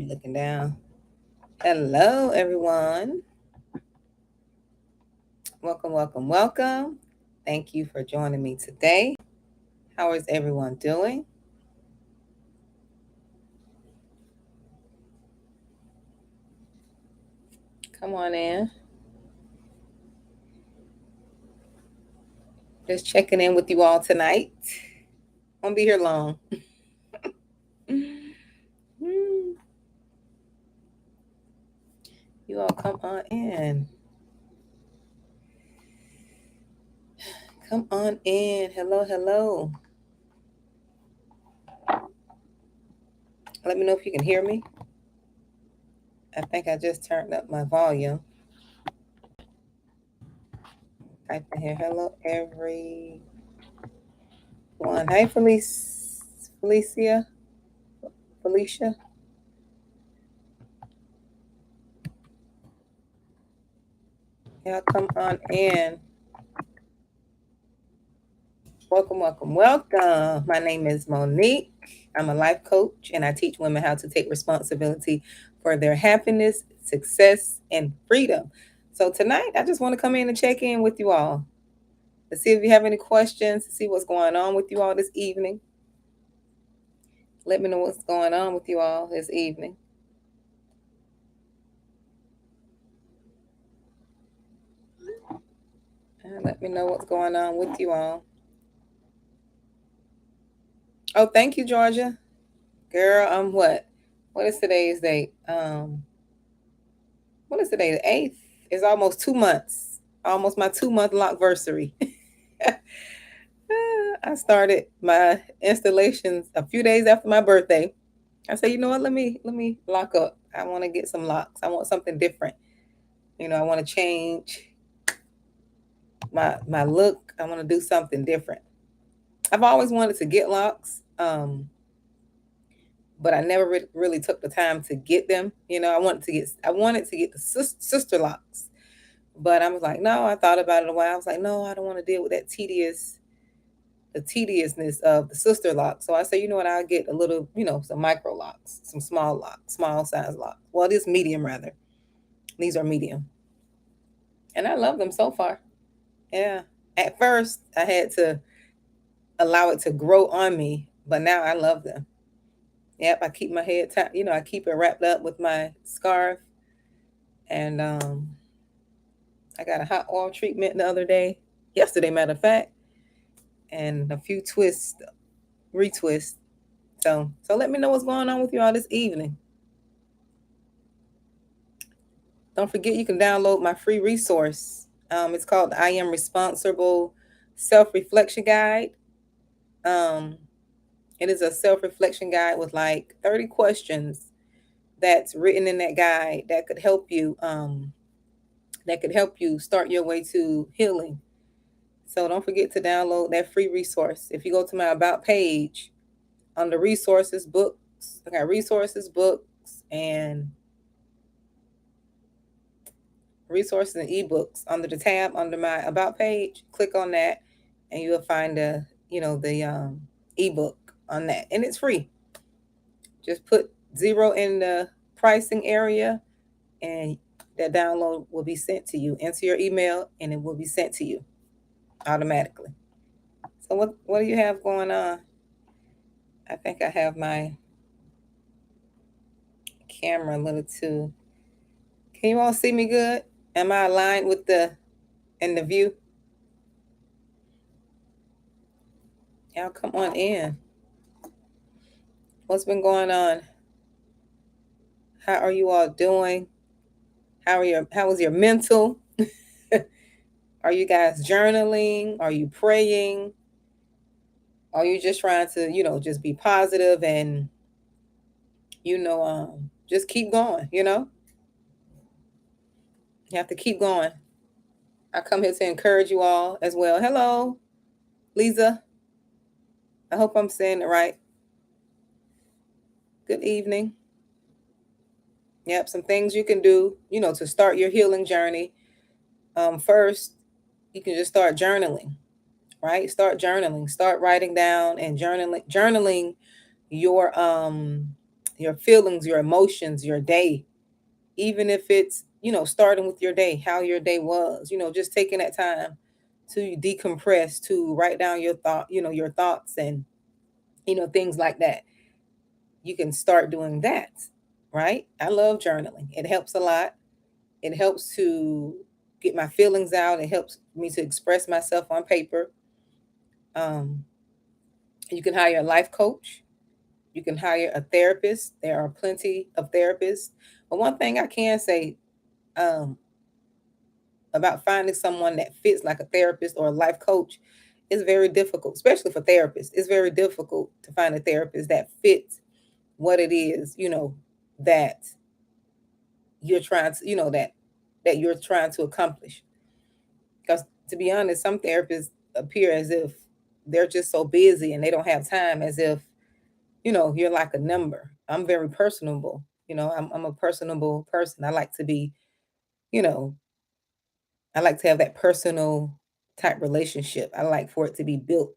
be looking down. Hello, everyone. Welcome, welcome, welcome. Thank you for joining me today. How is everyone doing? Come on in. Just checking in with you all tonight. Won't be here long. You all come on in. Come on in. Hello, hello. Let me know if you can hear me. I think I just turned up my volume. Type in here. Hello, everyone. Hi, Felicia. Felicia. Y'all come on in. Welcome, welcome, welcome. My name is Monique. I'm a life coach and I teach women how to take responsibility for their happiness, success, and freedom. So tonight, I just want to come in and check in with you all to see if you have any questions, to see what's going on with you all this evening. Let me know what's going on with you all this evening. And let me know what's going on with you all. Oh, thank you, Georgia. Girl, what is today's date? What is today? The 8th. It's almost 2 months. Almost my 2-month lockversary. I started my installations a few days after my birthday. I said, you know what? Let me lock up. I want to get some locks. I want something different. I want to change my look. I want to do something different. I've always wanted to get locks, but I never really took the time to get them. I wanted to get the sister locks, but I was like, no. I thought about it a while. I was like, no, I don't want to deal with the tediousness of the sister lock. So I said, you know what? I'll get a little, some micro locks, some small locks, small size locks. Well, it is medium rather. These are medium, and I love them so far. Yeah. At first, I had to allow it to grow on me, but now I love them. Yep, I keep my head tied. I keep it wrapped up with my scarf, and I got a hot oil treatment the other day, yesterday, matter of fact, and a few retwists. So let me know what's going on with you all this evening. Don't forget you can download my free resource. It's called I Am Responsible Self-Reflection Guide. It is a self-reflection guide with like 30 questions that's written in that guide that could help you start your way to healing. So don't forget to download that free resource. If you go to my About page, under resources, books, I got resources, books, and resources and ebooks under the tab under my About page. Click on that, and you will find the ebook on that, and it's free. Just put 0 in the pricing area, and that download will be sent to you. Enter your email, and it will be sent to you automatically. So what do you have going on? I think I have my camera a little too. Can you all see me good? Am I aligned with the view? Y'all come on in. What's been going on? How are you all doing? How was your mental? Are you guys journaling? Are you praying? Are you just trying to, just be positive and, just keep going, You have to keep going. I come here to encourage you all as well. Hello, Lisa. I hope I'm saying it right. Good evening. Yep, some things you can do, to start your healing journey. First, you can just start journaling, right? Start journaling. Start writing down and journaling your feelings, your emotions, your day, even if it's, starting with your day, how your day was, just taking that time to decompress, to write down your thoughts and, things like that. You can start doing that, right? I love journaling. It helps a lot. It helps to get my feelings out. It helps me to express myself on paper. Um, you can hire a life coach. You can hire a therapist. There are plenty of therapists. But one thing I can say, um, about finding someone that fits like a therapist or a life coach is very difficult, especially for therapists. It's very difficult to find a therapist that fits what it is, that you're trying to, that you're trying to accomplish. Because to be honest, some therapists appear as if they're just so busy and they don't have time, as if, you're like a number. I'm very personable. I'm a personable person. I like to be, you know, I like to have that personal type relationship. I like for it to be built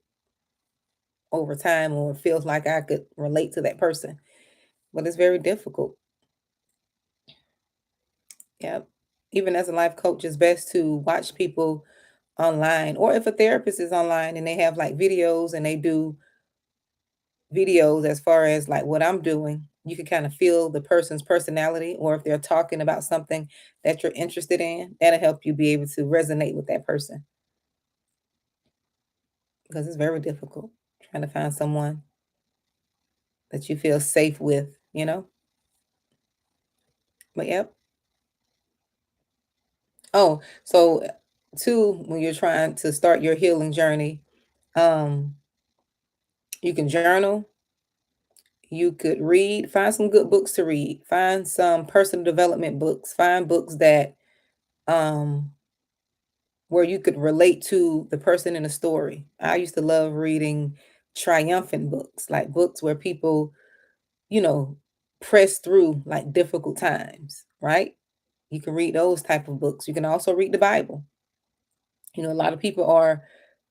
over time or it feels like I could relate to that person. But it's very difficult. Yeah. Even as a life coach, it's best to watch people online, or if a therapist is online and they have like videos and they do videos as far as like what I'm doing, you can kind of feel the person's personality, or if they're talking about something that you're interested in, that'll help you be able to resonate with that person, because it's very difficult trying to find someone that you feel safe with. But yep. Oh, so two, when you're trying to start your healing journey, um, you can journal, you could read, find some good books to read, find some personal development books, find books that um where you could relate to the person in the story. I used to love reading triumphant books, like books where people, you know, press through like difficult times, right? You can read those type of books. You can also read the Bible. A lot of people are,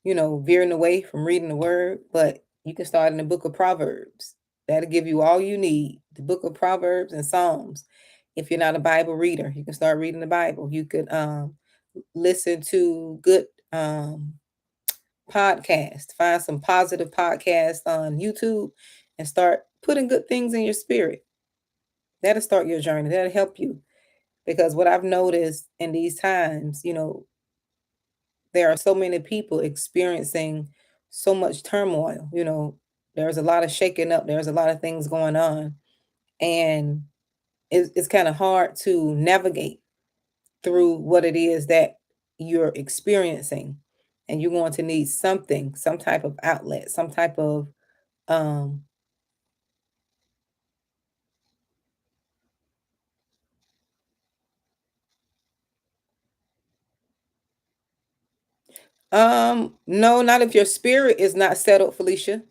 veering away from reading the word, but you can start in the book of Proverbs. That'll give you all you need. The book of Proverbs and Psalms. If you're not a Bible reader, you can start reading the Bible. You could listen to good podcasts. Find some positive podcasts on YouTube and start putting good things in your spirit. That'll start your journey. That'll help you. Because what I've noticed in these times, there are so many people experiencing so much turmoil. There's a lot of shaking up, there's a lot of things going on, and it's kind of hard to navigate through what it is that you're experiencing. And you're going to need something, some type of outlet, some type of um no, not if your spirit is not settled, Felicia.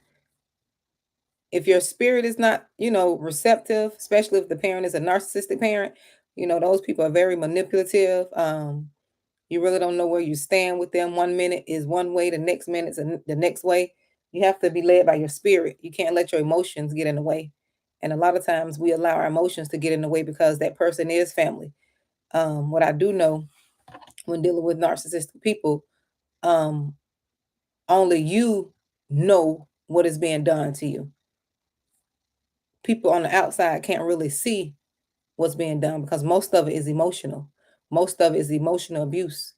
If your spirit is not, receptive, especially if the parent is a narcissistic parent, those people are very manipulative. You really don't know where you stand with them. One minute is one way, the next minute is the next way. You have to be led by your spirit. You can't let your emotions get in the way. And a lot of times we allow our emotions to get in the way because that person is family. What I do know when dealing with narcissistic people, um, only you know what is being done to you. People on the outside can't really see what's being done because most of it is emotional. Most of it is emotional abuse.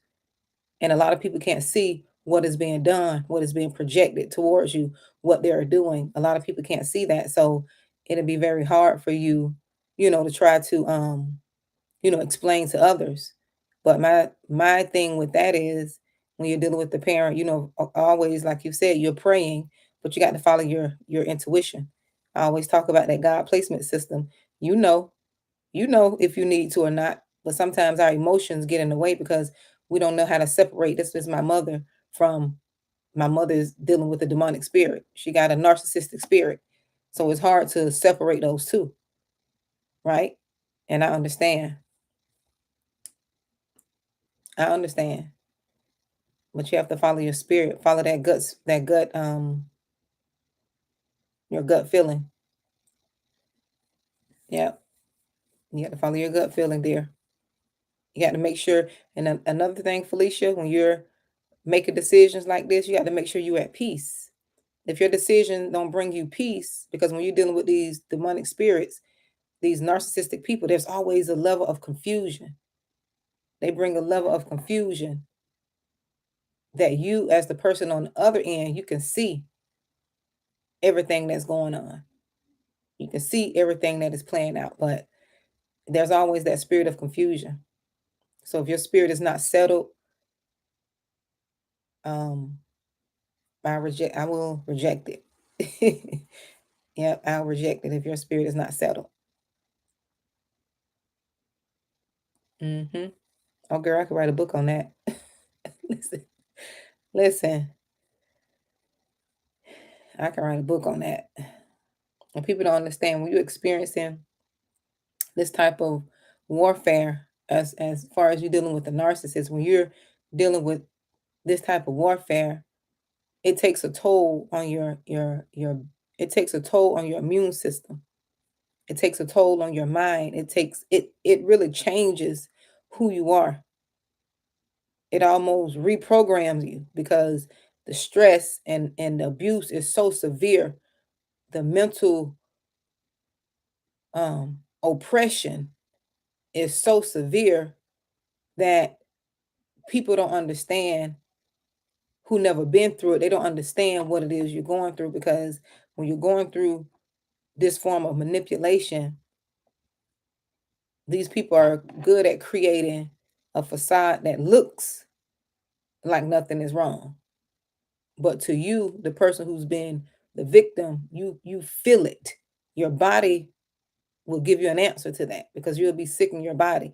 And a lot of people can't see what is being done, what is being projected towards you, what they're doing. A lot of people can't see that. So it'll be very hard for you, to try to explain to others. But my thing with that is when you're dealing with the parent, always like you said, you're praying, but you got to follow your intuition. I always talk about that God placement system. You know, if you need to or not, but sometimes our emotions get in the way because we don't know how to separate. This is my mother from my mother's dealing with a demonic spirit. She got a narcissistic spirit. So it's hard to separate those two, right? And I understand. I understand. But you have to follow your spirit, follow your gut feeling. Yeah. You got to follow your gut feeling there. You got to make sure. And another thing, Felicia, when you're making decisions like this, you got to make sure you're at peace. If your decision don't bring you peace, because when you're dealing with these demonic spirits, these narcissistic people, there's always a level of confusion. They bring a level of confusion that you, as the person on the other end, you can see everything that's going on. You can see everything that is playing out, but there's always that spirit of confusion. So if your spirit is not settled, um, I will reject it. Yeah, I'll reject it if your spirit is not settled. Hmm. Oh, girl, I could write a book on that. listen, listen, I can write a book on that. And people don't understand when you're experiencing this type of warfare, as far as you're dealing with the narcissist, when you're dealing with this type of warfare, it takes a toll on your it takes a toll on your immune system. It takes a toll on your mind. It really changes who you are. It almost reprograms you because the stress and the abuse is so severe. The mental oppression is so severe that people don't understand, who never been through it. They don't understand what it is you're going through, because when you're going through this form of manipulation, these people are good at creating a facade that looks like nothing is wrong. But to you, the person who's been the victim, you feel it. Your body will give you an answer to that, because you'll be sick in your body.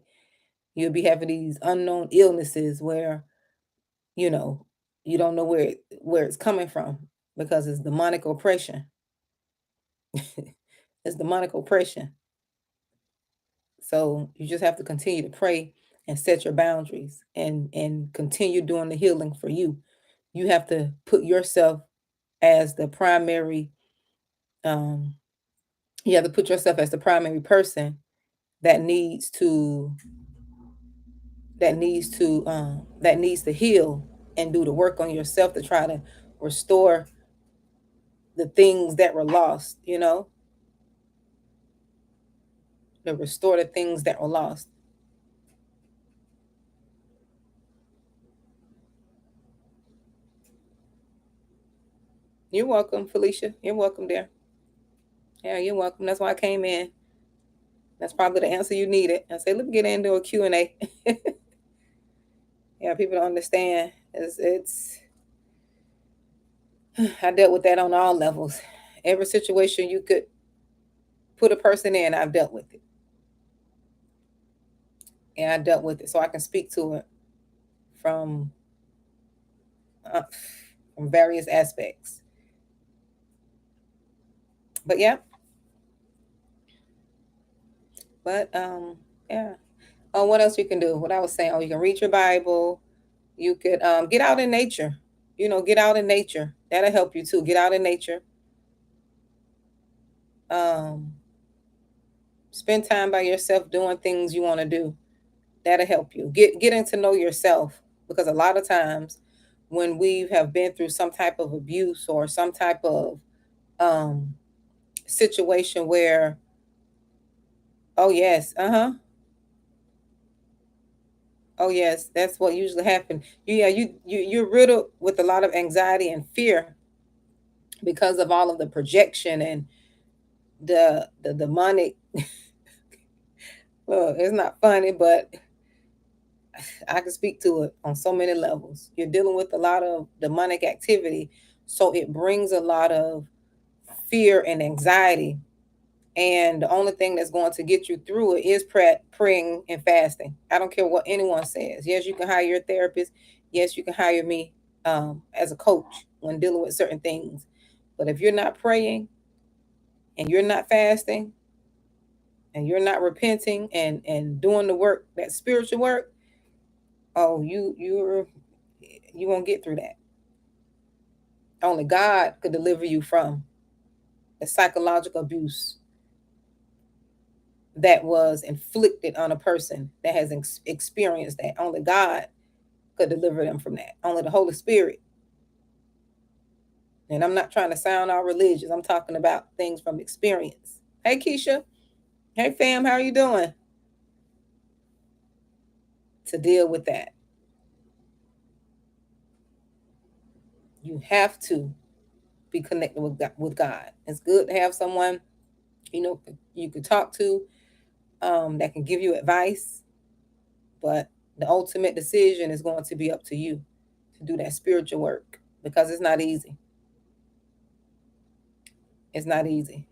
You'll be having these unknown illnesses where, you know, you don't know where it's coming from, because it's demonic oppression. It's demonic oppression. So you just have to continue to pray and set your boundaries, and continue doing the healing for you. You have to put yourself as the primary, um you have to put yourself as the primary person that needs to that needs to heal and do the work on yourself to try to restore the things that were lost, to restore the things that were lost. You're welcome, Felicia. You're welcome there. Yeah, you're welcome. That's why I came in. That's probably the answer you needed. I said, let me get into a Q&A. Yeah, people don't understand. I dealt with that on all levels. Every situation you could put a person in, I've dealt with it. And I dealt with it. So I can speak to it from uh, from various aspects. But yeah, but yeah. Oh, what else you can do? What I was saying, oh, you can read your Bible. You could get out in nature. Get out in nature. That'll help you too. Get out in nature. Um, spend time by yourself doing things you want to do. That'll help you. Getting to know yourself, because a lot of times when we have been through some type of abuse or some type of um situation where, oh yes, oh yes, that's what usually happens. Yeah, you're riddled with a lot of anxiety and fear because of all of the projection and the demonic. Well, it's not funny, but I can speak to it on so many levels. You're dealing with a lot of demonic activity, so it brings a lot of fear and anxiety. And the only thing that's going to get you through it is praying and fasting. I don't care what anyone says. Yes, you can hire your therapist. Yes, you can hire me as a coach when dealing with certain things. But if you're not praying and you're not fasting and you're not repenting and doing the work, that spiritual work, oh, you won't get through that. Only God could deliver you from the psychological abuse. that was inflicted on a person that has experienced that. Only God could deliver them from that. Only the Holy Spirit. And I'm not trying to sound all religious. I'm talking about things from experience. Hey, Keisha. Hey, fam. How are you doing? To deal with that, you have to be connected with God. It's good to have someone, you could talk to, that can give you advice, but the ultimate decision is going to be up to you to do that spiritual work, because it's not easy. It's not easy.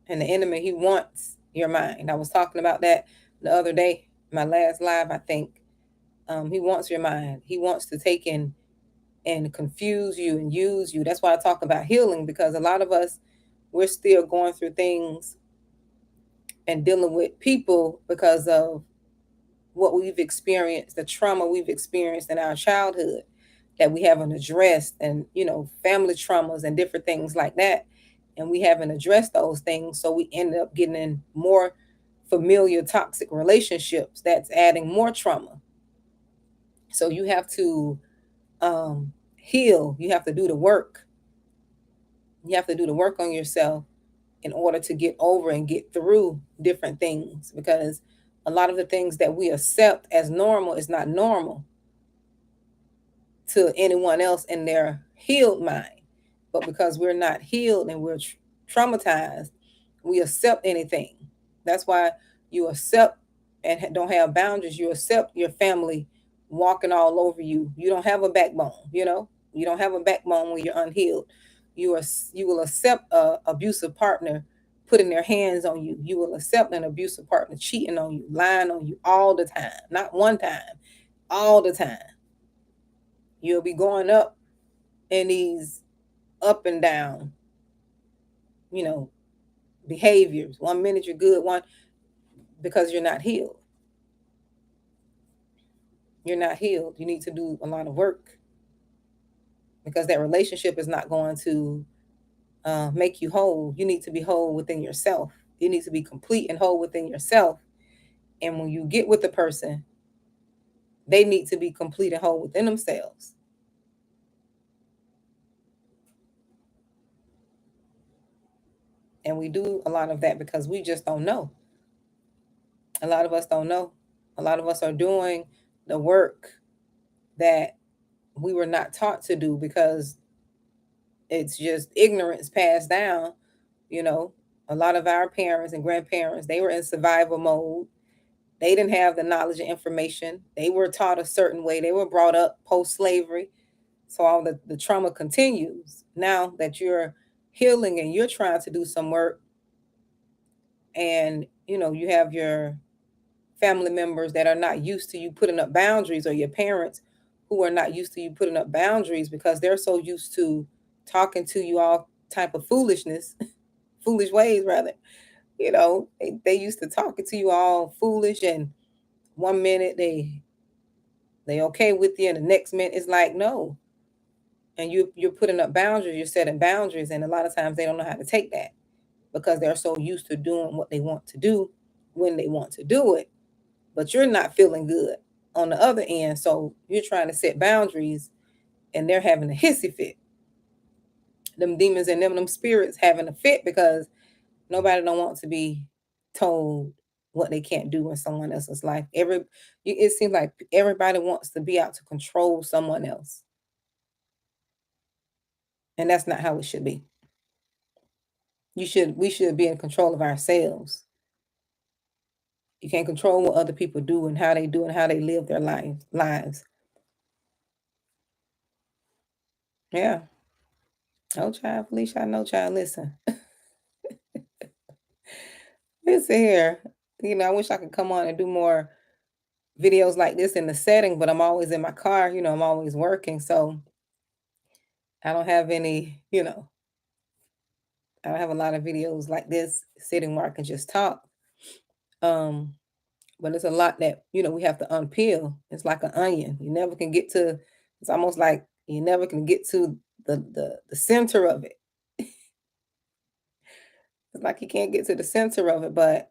And the enemy, he wants your mind. I was talking about that the other day, my last live, I think. He wants your mind. He wants to take in and confuse you and use you. That's why I talk about healing, because a lot of us, we're still going through things and dealing with people because of what we've experienced, the trauma we've experienced in our childhood that we haven't addressed, and family traumas and different things like that. And we haven't addressed those things. So we end up getting in more familiar toxic relationships that's adding more trauma. So you have to heal. You have to do the work. You have to do the work on yourself in order to get over and get through different things, because a lot of the things that we accept as normal is not normal to anyone else in their healed mind. But because we're not healed and we're traumatized, we accept anything. That's why you accept and don't have boundaries. You accept your family walking all over you. You don't have a backbone, you don't have a backbone when you're unhealed. You will accept a abusive partner putting their hands on you. You will accept an abusive partner cheating on you, lying on you all the time, not one time, all the time. You'll be going up in these up and down, behaviors. 1 minute you're good, because you're not healed. You're not healed. You need to do a lot of work, because that relationship is not going to make you whole. You need to be whole within yourself. You need to be complete and whole within yourself. And when you get with the person, they need to be complete and whole within themselves. And we do a lot of that because we just don't know. A lot of us don't know. A lot of us are doing the work that we were not taught to do, because it's just ignorance passed down. A lot of our parents and grandparents, they were in survival mode. They didn't have the knowledge and information. They were taught a certain way. They were brought up post-slavery. So all the trauma continues. Now that you're healing and you're trying to do some work, and you have your family members that are not used to you putting up boundaries, or your parents who are not used to you putting up boundaries, because they're so used to talking to you all type of foolishness, foolish ways rather. They used to talking to you all foolish, and 1 minute they okay with you, and the next minute it's like no. And you're putting up boundaries, you're setting boundaries, and a lot of times they don't know how to take that, because they're so used to doing what they want to do when they want to do it. But you're not feeling good on the other end. So you're trying to set boundaries, and they're having a hissy fit. Them demons and them spirits having a fit, because nobody don't want to be told what they can't do in someone else's life. It seems like everybody wants to be out to control someone else. And that's not how it should be. We should be in control of ourselves. You can't control what other people do and how they do and how they live their lives. Yeah. No child, Felicia, no child. Listen. Listen here. I wish I could come on and do more videos like this in the setting, but I'm always in my car, I'm always working. So I don't have any, I don't have a lot of videos like this sitting where I can just talk. Um, but it's a lot that, we have to unpeel. It's like an onion. You never can get to, it's almost like you never can get to the center of it. It's like he can't get to the center of it. But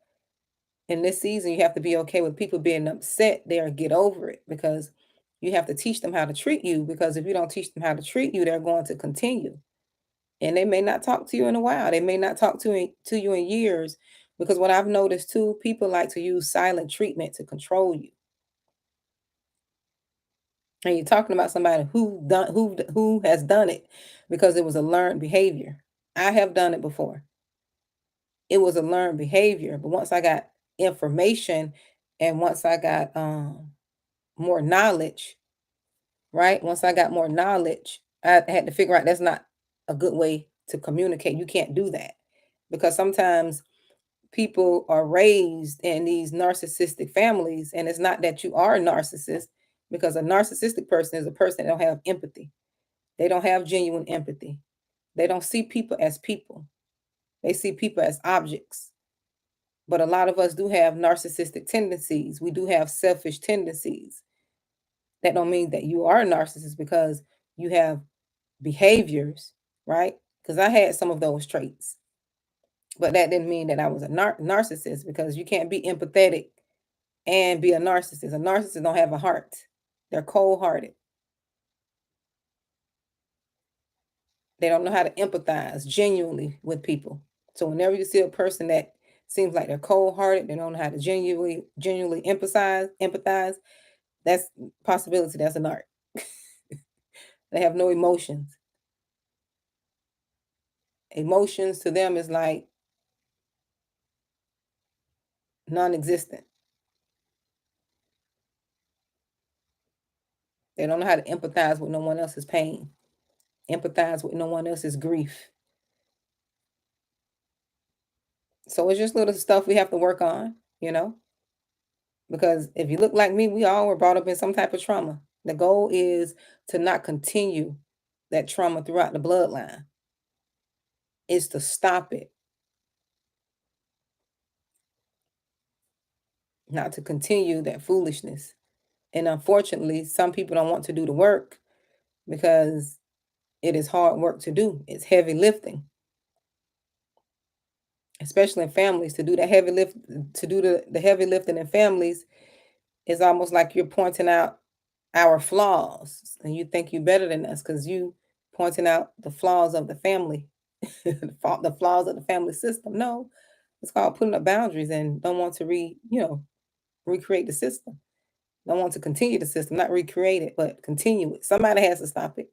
in this season, you have to be okay with people being upset there and get over it because you have to teach them how to treat you. Because if you don't teach them how to treat you, they're going to continue. And they may not talk to you in a while. They may not talk to you in years. Because what I've noticed too, people like to use silent treatment to control you. And you're talking about somebody who has done it because it was a learned behavior. I have done it before. It was a learned behavior, but once I got information and once I got more knowledge, right? Once I got more knowledge, I had to figure out that's not a good way to communicate. You can't do that because sometimes people are raised in these narcissistic families, and it's not that you are a narcissist because a narcissistic person is a person that don't have empathy. They don't have genuine empathy. They don't see people as people. They see people as objects. But a lot of us do have narcissistic tendencies. We do have selfish tendencies. That don't mean that you are a narcissist because you have behaviors, right? Because I had some of those traits, but that didn't mean that I was a narcissist because you can't be empathetic and be a narcissist. A narcissist don't have a heart. They're cold-hearted. They don't know how to empathize genuinely with people. So whenever you see a person that seems like they're cold-hearted, they don't know how to genuinely empathize, that's possibility that's an art. They have no emotions. Emotions to them is like non-existent. They don't know how to empathize with no one else's pain, empathize with no one else's grief. So it's just little stuff we have to work on, you know? Because if you look like me, we all were brought up in some type of trauma. The goal is to not continue that trauma throughout the bloodline. Is to stop it, not to continue that foolishness. And unfortunately, some people don't want to do the work because it is hard work to do. It's heavy lifting, especially in families. To do the heavy lift, to do the heavy lifting in families is almost like you're pointing out our flaws, and you think you're better than us because you pointing out the flaws of the family, the flaws of the family system. No, it's called putting up boundaries and don't want to recreate the system. Don't want to continue the system, not recreate it, but continue it. Somebody has to stop it.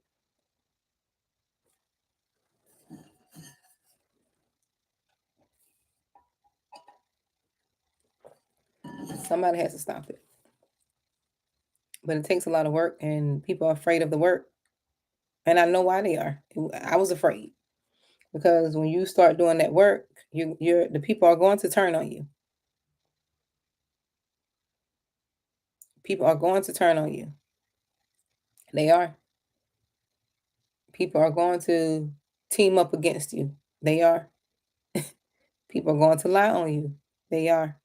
Somebody has to stop it. But it takes a lot of work, and people are afraid of the work. And I know why they are. I was afraid because when you start doing that work, you're the people are going to turn on you. People are going to turn on you. They are. People are going to team up against you. They are. People are going to lie on you. They are.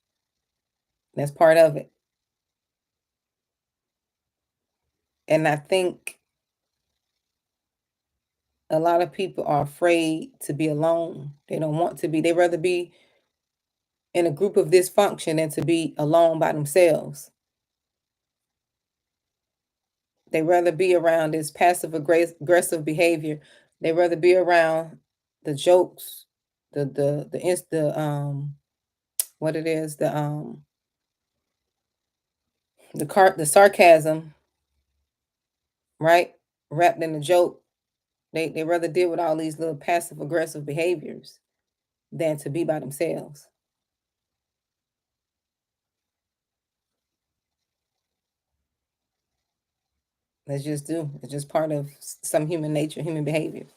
That's part of it. And I think a lot of people are afraid to be alone. They don't want to be. They rather be in a group of dysfunction than to be alone by themselves. They rather be around this passive aggressive behavior. They rather be around the jokes, the what it is, the sarcasm, right? Wrapped in a joke. They rather deal with all these little passive aggressive behaviors than to be by themselves. That's just do. It's just part of some human nature, human behavior.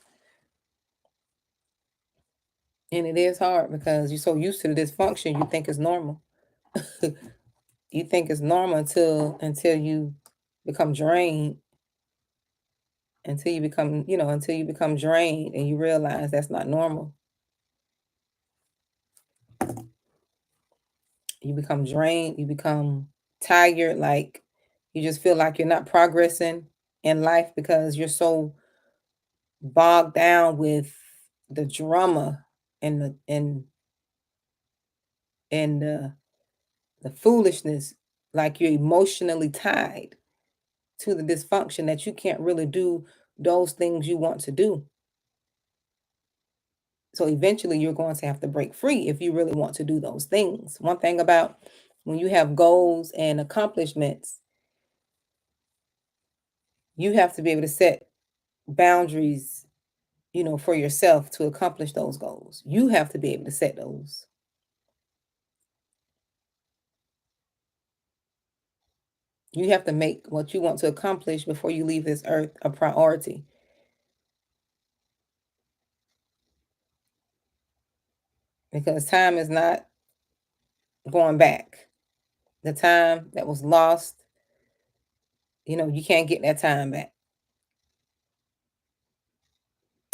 And it is hard because you're so used to the dysfunction, you think it's normal. You think it's normal until you become drained, until you become drained and you realize that's not normal. You become drained, you become tired, like you just feel like you're not progressing in life because you're so bogged down with the drama and and the foolishness, like you're emotionally tied to the dysfunction that you can't really do those things you want to do. So eventually you're going to have to break free if you really want to do those things. One thing about when you have goals and accomplishments, you have to be able to set boundaries, for yourself to accomplish those goals. You have to be able to set those. You have to make what you want to accomplish before you leave this earth a priority, because time is not going back. The time that was lost, you can't get that time back.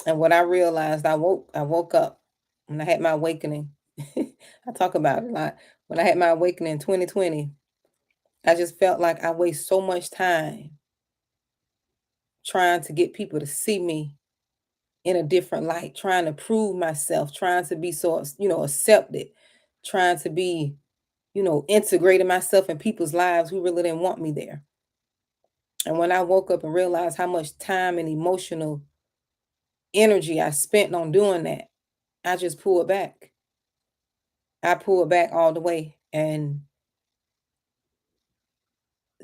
And what I realized, I woke up when I had my awakening. I talk about it a lot. When I had my awakening in 2020, I just felt like I waste so much time trying to get people to see me in a different light, trying to prove myself, trying to be so, accepted, trying to be, integrating myself in people's lives who really didn't want me there. And when I woke up and realized how much time and emotional energy I spent on doing that, I just pulled back. I pulled back all the way and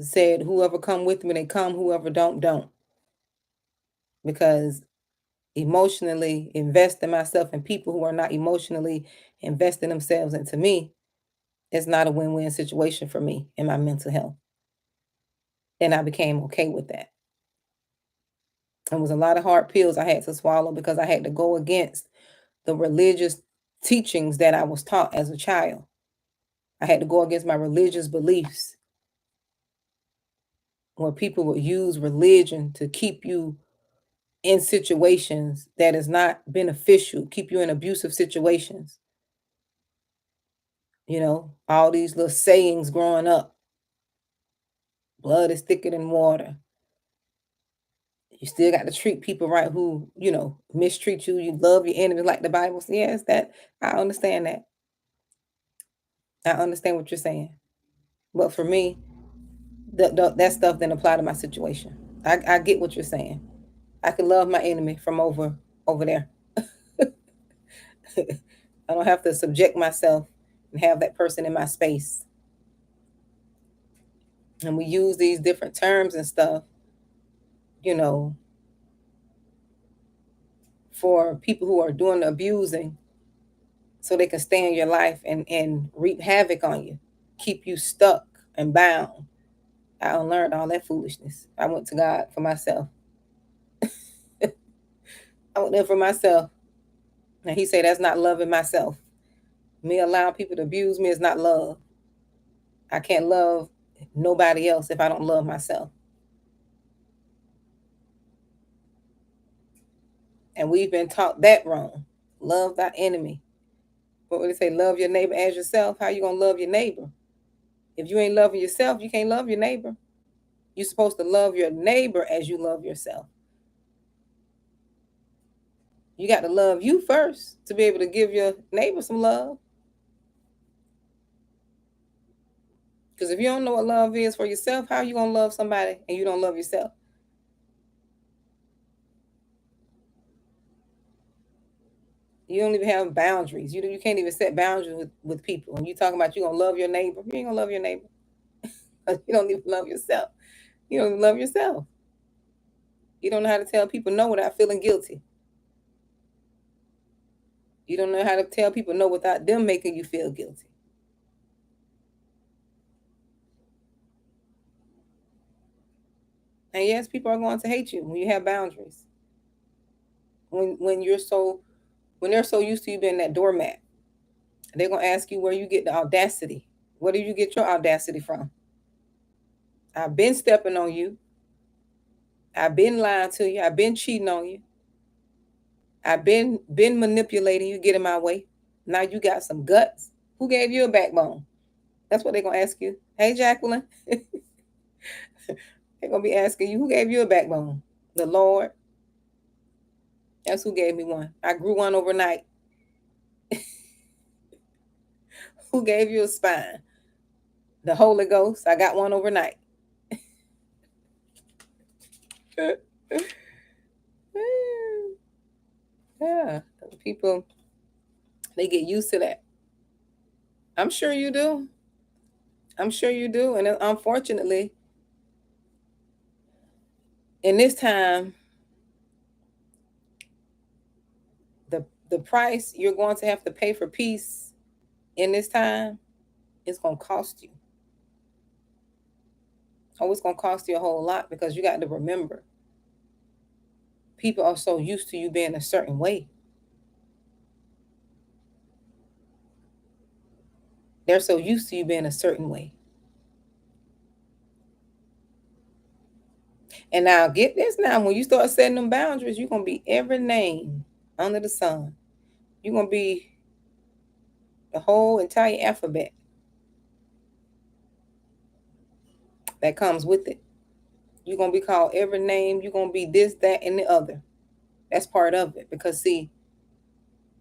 said, whoever come with me, they come, whoever don't. Because emotionally investing myself in people who are not emotionally investing themselves into me is not a win-win situation for me and my mental health. And I became okay with that. It was a lot of hard pills I had to swallow because I had to go against the religious teachings that I was taught as a child. I had to go against my religious beliefs, where people would use religion to keep you in situations that is not beneficial, keep you in abusive situations. All these little sayings growing up: blood is thicker than water. You still got to treat people right who, mistreat you. You love your enemy like the Bible says. Yes, that I understand that. I understand what you're saying. But for me, that stuff didn't apply to my situation. I get what you're saying. I can love my enemy from over there. I don't have to subject myself and have that person in my space. And we use these different terms and stuff, you know, for people who are doing the abusing so they can stay in your life and reap havoc on you, keep you stuck and bound. I unlearned all that foolishness. I went to God for myself. I went there for myself. And he said, that's not loving myself. Me allowing people to abuse me is not love. I can't love nobody else if I don't love myself. And we've been taught that wrong. Love thy enemy. But when they say love your neighbor as yourself, how you gonna love your neighbor? If you ain't loving yourself, you can't love your neighbor. You're supposed to love your neighbor as you love yourself. You got to love you first to be able to give your neighbor some love. Because if you don't know what love is for yourself, how are you gonna love somebody and you don't love yourself? You don't even have boundaries. You can't even set boundaries with people. And you talking about you gonna love your neighbor. You ain't gonna love your neighbor. You don't even love yourself. You don't even love yourself. You don't know how to tell people no without feeling guilty. You don't know how to tell people no without them making you feel guilty. And yes, people are going to hate you when you have boundaries. When they're so used to you being that doormat, they're gonna ask you where you get the audacity. Where do you get your audacity from? I've been stepping on you. I've been lying to you. I've been cheating on you. I've been manipulating you, getting my way. Now you got some guts. Who gave you a backbone? That's what they're gonna ask you. Hey, Jacqueline. They're gonna be asking you, who gave you a backbone? The Lord. That's who gave me one. I grew one overnight. Who gave you a spine? The Holy Ghost. I got one overnight. Yeah, people, they get used to that. I'm sure you do. I'm sure you do. And unfortunately, in this time, the price you're going to have to pay for peace in this time is going to cost you. Oh, it's going to cost you a whole lot, because you got to remember, people are so used to you being a certain way. They're so used to you being a certain way. And now get this, now when you start setting them boundaries, you're going to be every name under the sun. You're going to be the whole entire alphabet that comes with it. You're going to be called every name. You're going to be this, that, and the other. That's part of it. Because see,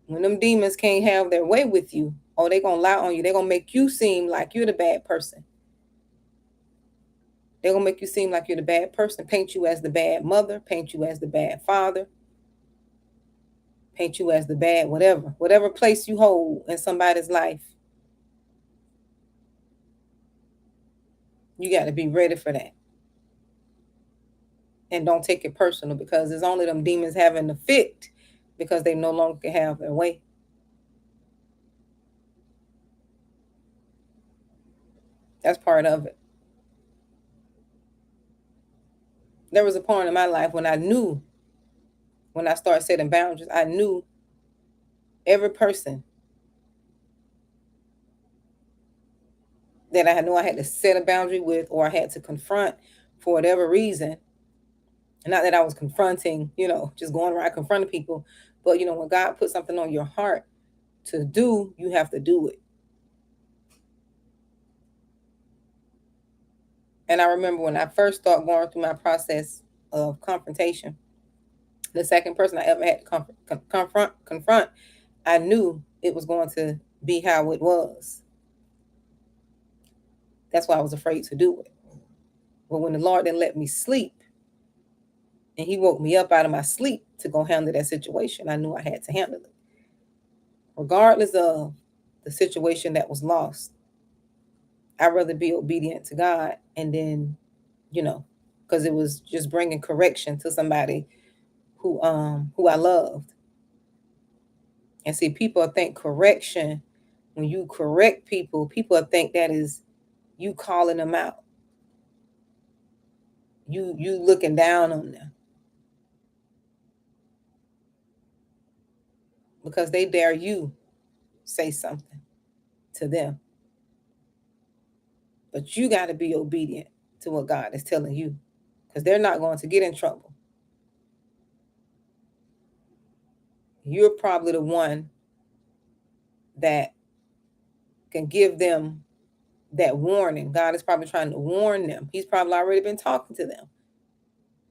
when them demons can't have their way with you, or they're going to lie on you, they're going to make you seem like you're the bad person. They're going to make you seem like you're the bad person, paint you as the bad mother, paint you as the bad father, paint you as the bad whatever place you hold in somebody's life. You got to be ready for that. And don't take it personal, because it's only them demons having the fit because they no longer can have their way. That's part of it. There was a point in my life when I knew, when I started setting boundaries, I knew every person that I knew I had to set a boundary with, or I had to confront for whatever reason. Not that I was confronting, just going around confronting people, but when God puts something on your heart to do, you have to do it. And I remember when I first started going through my process of confrontation, the second person I ever had to confront, I knew it was going to be how it was. That's why I was afraid to do it. But when the Lord didn't let me sleep, and he woke me up out of my sleep to go handle that situation, I knew I had to handle it. Regardless of the situation that was lost, I'd rather be obedient to God, and then, because it was just bringing correction to somebody who I loved. And see, people think correction, when you correct people think that is you calling them out. You looking down on them because they dare you say something to them. But you got to be obedient to what God is telling you, because they're not going to get in trouble. You're probably the one that can give them that warning. God is probably trying to warn them. He's probably already been talking to them.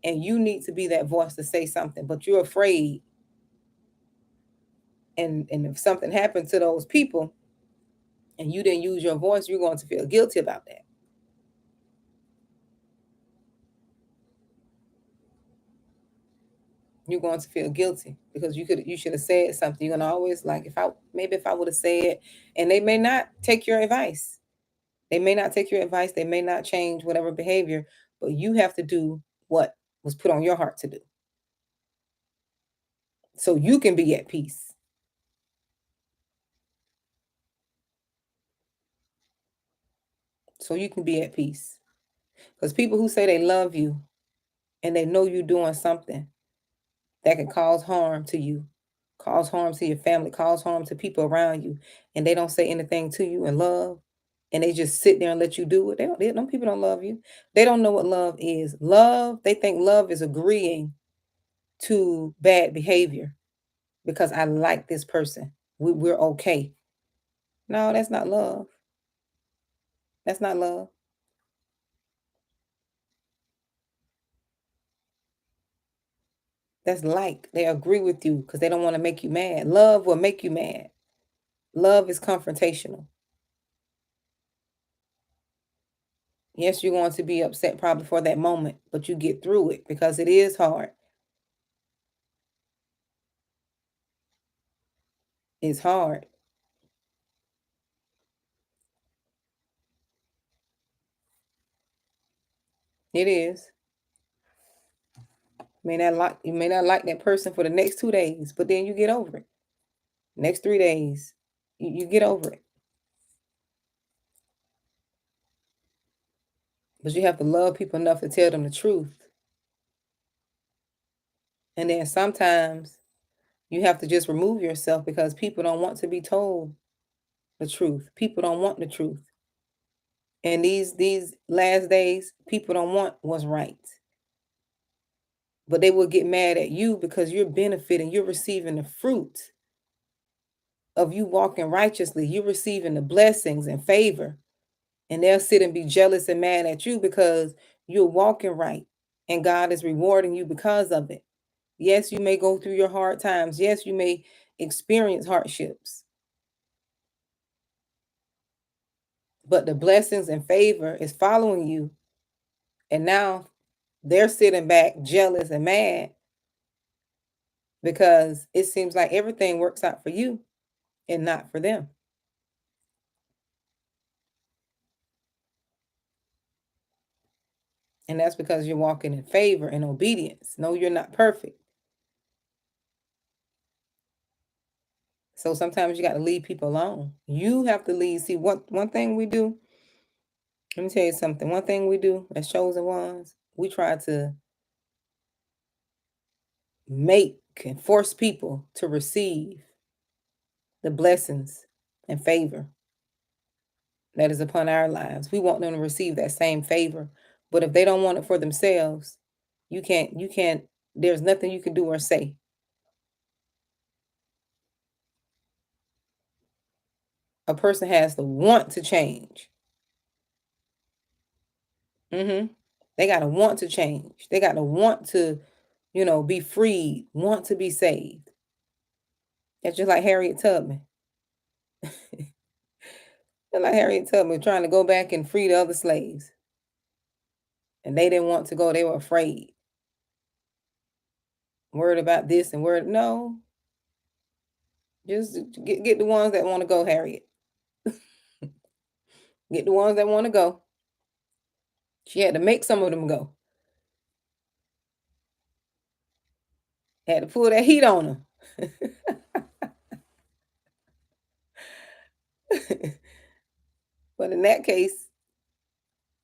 And you need to be that voice to say something, but you're afraid. And if something happened to those people and you didn't use your voice, you're going to feel guilty about that. You're going to feel guilty because you should have said something. You're gonna always like, if I would have said, and they may not take your advice. They may not take your advice. They may not change whatever behavior, but you have to do what was put on your heart to do, so you can be at peace. So you can be at peace. Because people who say they love you and they know you're doing something that can cause harm to you, cause harm to your family, cause harm to people around you, and they don't say anything to you in love, and they just sit there and let you do it. Them people don't love you. They don't know what love is. Love, they think love is agreeing to bad behavior because I like this person. We're okay. No, that's not love. That's not love. That's like they agree with you because they don't want to make you mad. Love will make you mad. Love is confrontational. Yes, you're going to be upset probably for that moment, but you get through it because it is hard. It's hard. It is. You may not like that person for the next 2 days, but then you get over it. Next 3 days, you get over it. But you have to love people enough to tell them the truth. And then sometimes you have to just remove yourself because people don't want to be told the truth. People don't want the truth. And these last days, people don't want what's right. But they will get mad at you because you're benefiting, you're receiving the fruit of you walking righteously. You're receiving the blessings and favor. And they'll sit and be jealous and mad at you because you're walking right. And God is rewarding you because of it. Yes, you may go through your hard times. Yes, you may experience hardships. But the blessings and favor is following you. And now they're sitting back jealous and mad because it seems like everything works out for you and not for them. And that's because you're walking in favor and obedience. No, you're not perfect. So sometimes you got to leave people alone. You have to leave. See, one thing we do, let me tell you something. One thing we do as chosen ones, we try to make and force people to receive the blessings and favor that is upon our lives. We want them to receive that same favor. But if they don't want it for themselves, you can't, there's nothing you can do or say. A person has to want to change. They got to want to change. They got to want to, be freed, want to be saved. That's just like Harriet Tubman. Just like Harriet Tubman trying to go back and free the other slaves. And they didn't want to go. They were afraid. Worried about this and worried. No, just get the ones that want to go, Harriet. Get the ones that want to go. She had to make some of them go. Had to pull that heat on them. But in that case,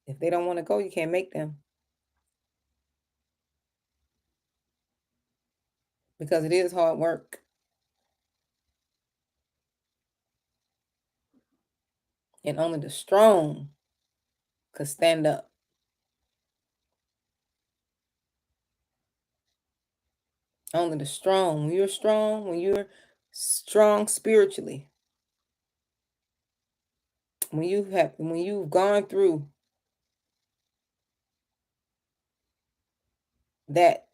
if they don't want to go, you can't make them. Because it is hard work. And only the strong could stand up. Only the strong. When you're strong spiritually, when you've gone through that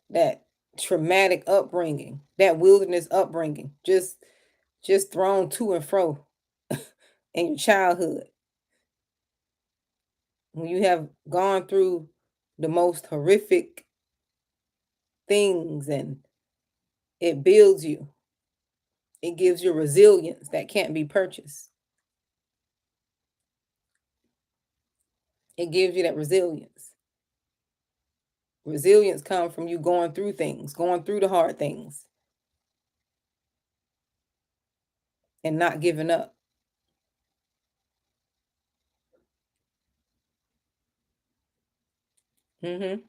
traumatic upbringing, that wilderness upbringing, just thrown to and fro in your childhood, when you have gone through the most horrific things, and it builds you. It gives you resilience that can't be purchased. It gives you that resilience. Resilience comes from you going through things, going through the hard things, and not giving up. Mm-hmm.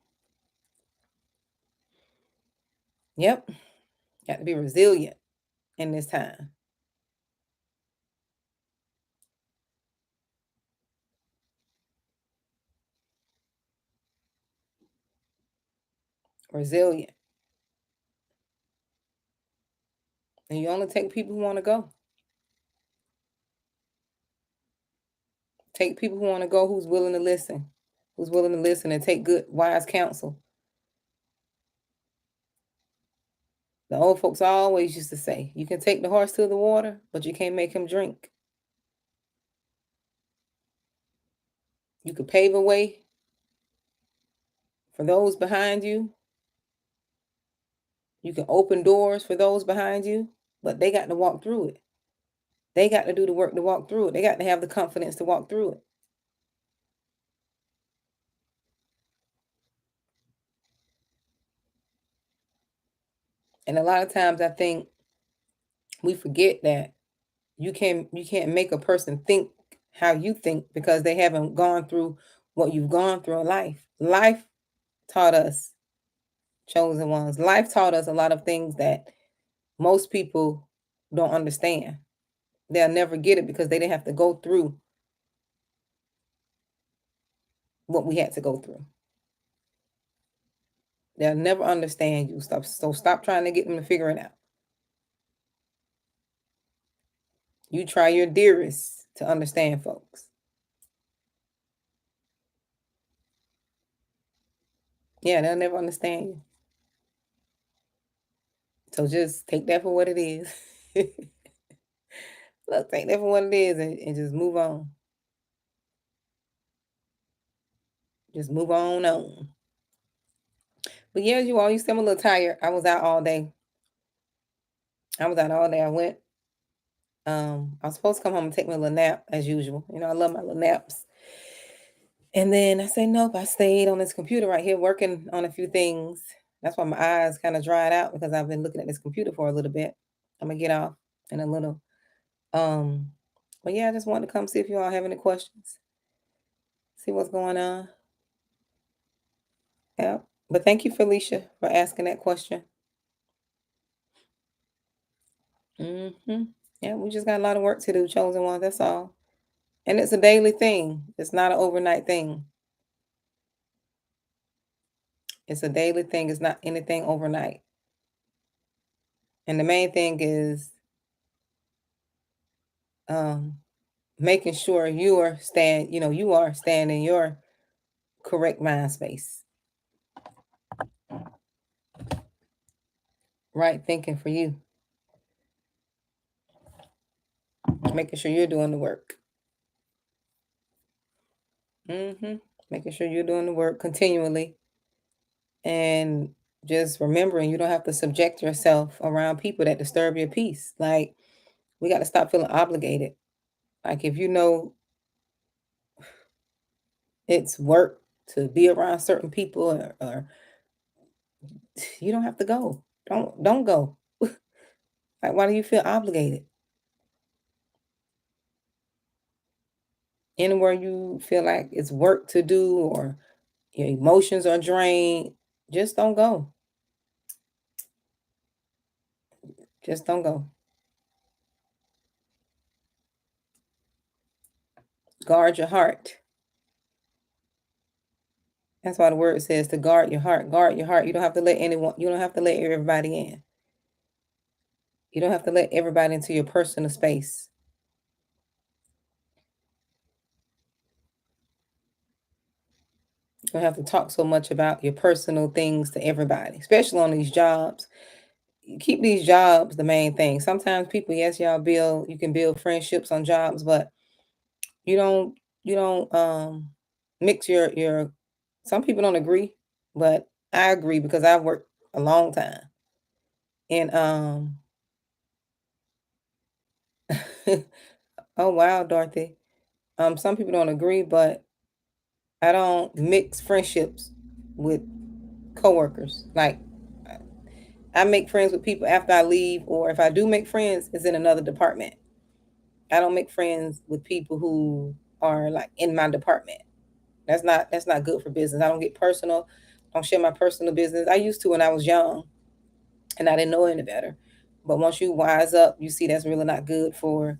Yep. Got to be resilient in this time. Resilient. And you only take people who want to go. Take people who want to go, who's willing to listen, and take good, wise counsel. The old folks always used to say, you can take the horse to the water, but you can't make him drink. You could pave a way for those behind you. You can open doors for those behind you, but they got to walk through it. They got to do the work to walk through it. They got to have the confidence to walk through it. And a lot of times I think we forget that you can't make a person think how you think because they haven't gone through what you've gone through in life. Life taught us, chosen ones. Life taught us a lot of things that most people don't understand. They'll never get it because they didn't have to go through what we had to go through. They'll never understand you. Stop trying to get them to figure it out. You try your dearest to understand folks. Yeah, they'll never understand you. So just take that for what it is. Look, take that for what it is and just move on. Just move on. But yeah, you all, you seem a little tired. I was out all day. I went. I was supposed to come home and take me a little nap as usual. You know, I love my little naps. And then I said, nope, I stayed on this computer right here working on a few things. That's why my eyes kind of dried out because I've been looking at this computer for a little bit. I'm gonna get off in a little. Um, but yeah, I just wanted to come see if you all have any questions. See what's going on. Yeah. But thank you, Felicia, for asking that question. Yeah, we just got a lot of work to do, chosen ones. That's all. And it's a daily thing. It's not an overnight thing. It's a daily thing. It's not anything overnight. And the main thing is um, making sure you are staying in your correct mind space. Right thinking for you. Making sure you're doing the work. Making sure you're doing the work continually. And just remembering you don't have to subject yourself around people that disturb your peace. Like, we got to stop feeling obligated. Like, if you know it's work to be around certain people, or you don't have to go. Don't go. Like, why do you feel obligated? Anywhere you feel like it's work to do or your emotions are drained, just don't go. Just don't go. Guard your heart. That's why the word says to guard your heart. Guard your heart. You don't have to let anyone, you don't have to let everybody in. You don't have to let everybody into your personal space. You don't have to talk so much about your personal things to everybody, especially on these jobs. You keep these jobs the main thing. Sometimes people, yes, you can build friendships on jobs, but you don't mix your some people don't agree, but I agree because I've worked a long time. And oh wow, Dorothy. Some people don't agree, but I don't mix friendships with coworkers. Like, I make friends with people after I leave, or if I do make friends, it's in another department. I don't make friends with people who are like in my department. That's not good for business. I don't get personal. Don't share my personal business. I used to when I was young and I didn't know any better. But once you wise up, you see that's really not good for,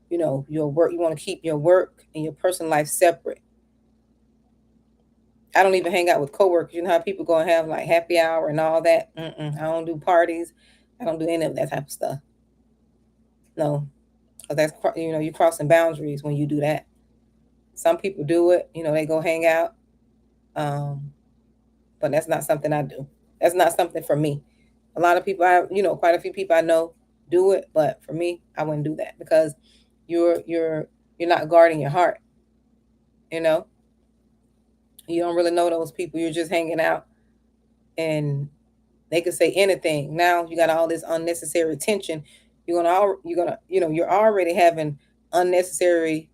your work. You want to keep your work and your personal life separate. I don't even hang out with coworkers. You know how people go and have like happy hour and all that. I don't do parties. I don't do any of that type of stuff. No, 'cause you're crossing boundaries when you do that. Some people do it. They go hang out. Um, but that's not something I do. That's not something for me. A lot of people, quite a few people I know do it, but for me, I wouldn't do that because you're you're not guarding your heart. You know, You don't really know those people. You're just hanging out, and they could say anything. Now you got all this unnecessary tension. You're already having unnecessary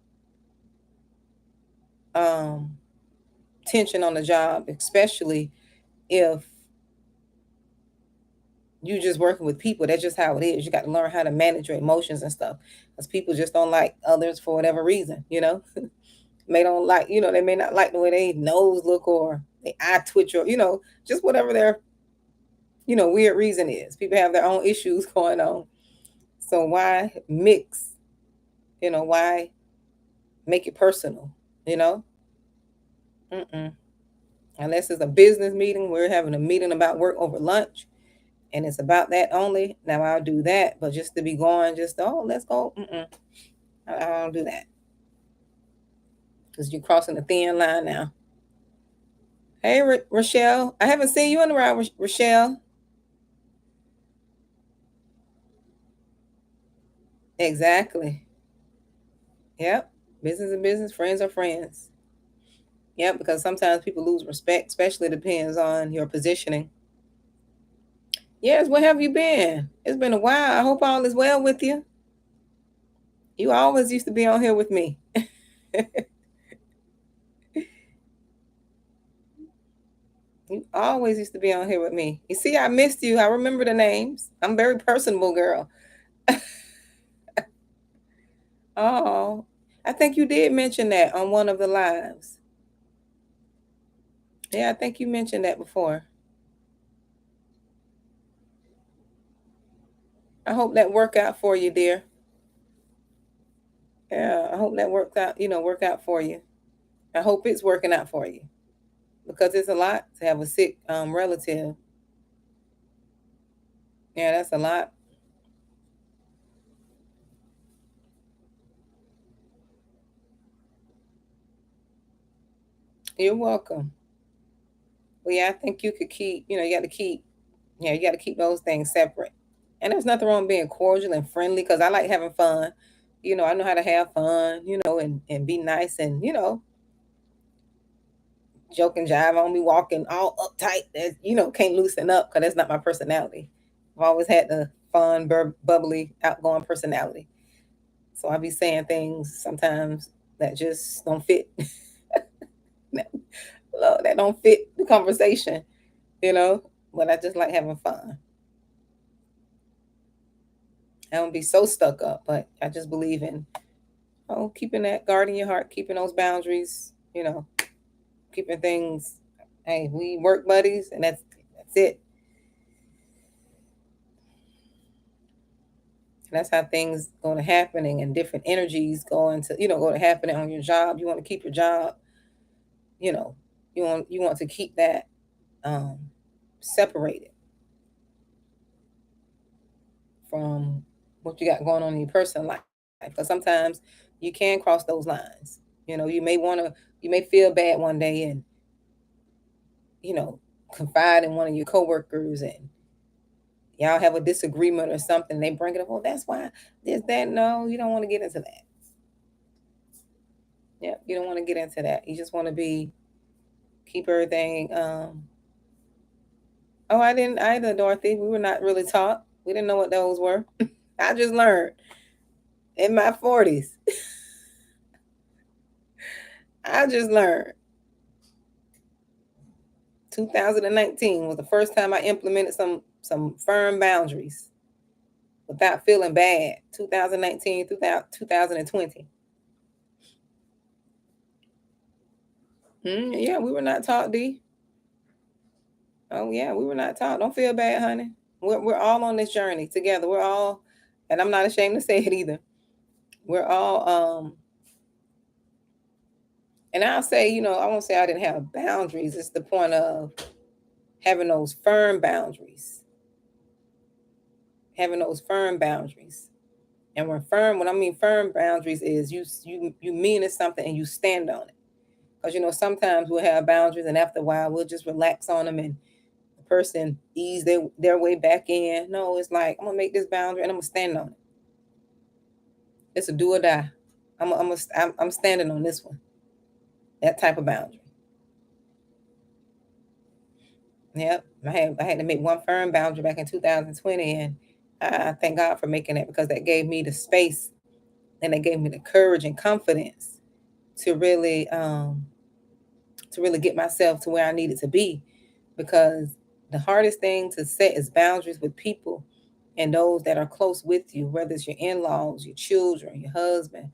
um, tension on the job, especially if you just working with people. That's just how it is. You got to learn how to manage your emotions and stuff, because people just don't like others for whatever reason. They don't like, they may not like the way they nose look, or they eye twitch, or just whatever their weird reason is. People have their own issues going on. So why mix? Why make it personal? you know Mm-mm. Unless it's a business meeting, we're having a meeting about work over lunch, and it's about that only. Now I'll do that, but just to be going, just let's go. Mm-mm. I don't do that, because you're crossing the thin line now. Hey, Rochelle, I haven't seen you in a while, Rochelle. Exactly. Yep. Business is business, friends are friends. Yep, because sometimes people lose respect, especially depends on your positioning. Yes, where have you been? It's been a while. I hope all is well with you. You always used to be on here with me. You always used to be on here with me. You see, I missed you. I remember the names. I'm a very personable girl. Oh, I think you did mention that on one of the lives. Yeah, I think you mentioned that before. I hope that worked out for you, dear. Yeah, I hope that work out for you. I hope it's working out for you, because it's a lot to have a sick relative. Yeah, that's a lot. You're welcome. Well, yeah, I think you could keep, you got to keep, yeah, you got to keep those things separate. And there's nothing wrong being cordial and friendly, because I like having fun. I know how to have fun, and be nice, and, joke and jive on me walking all uptight. That, can't loosen up, because that's not my personality. I've always had the fun, bubbly, outgoing personality. So I be saying things sometimes that just don't fit. That don't fit the conversation, you know. But I just like having fun. I don't be so stuck up, but I just believe in keeping that guard in your heart, keeping those boundaries, keeping things. Hey, we work buddies, and that's it. And that's how things going to happening, and different energies going to go to happening on your job. You want to keep your job, you know, you want to keep that um, separated from what you got going on in your personal life, because sometimes you can cross those lines. You may feel bad one day, and you know confide in one of your coworkers, and y'all have a disagreement or something. They bring it up. Oh, that's why this, that. No, you don't want to get into that. Yeah, you don't want to get into that. You just want to keep everything. Oh, I didn't either, Dorothy. We were not really taught. We didn't know what those were. I just learned in my 40s. I just learned. 2019 was the first time I implemented some firm boundaries without feeling bad. 2019 through 2020. Yeah, we were not taught, D. Oh yeah, we were not taught. Don't feel bad, honey. We're all on this journey together. We're all, and I'm not ashamed to say it either. We're all and I'll say, I won't say I didn't have boundaries. It's the point of having those firm boundaries. Having those firm boundaries. And when I mean firm boundaries is you mean it's something and you stand on it. Because sometimes we'll have boundaries, and after a while we'll just relax on them, and the person ease their way back in. No, it's like, I'm gonna make this boundary and I'm gonna stand on it. It's a do or die. I'm standing on this one. That type of boundary. Yep. I had to make one firm boundary back in 2020, and I thank God for making that, because that gave me the space and it gave me the courage and confidence to really get myself to where I needed to be. Because the hardest thing to set is boundaries with people and those that are close with you, whether it's your in-laws, your children, your husband.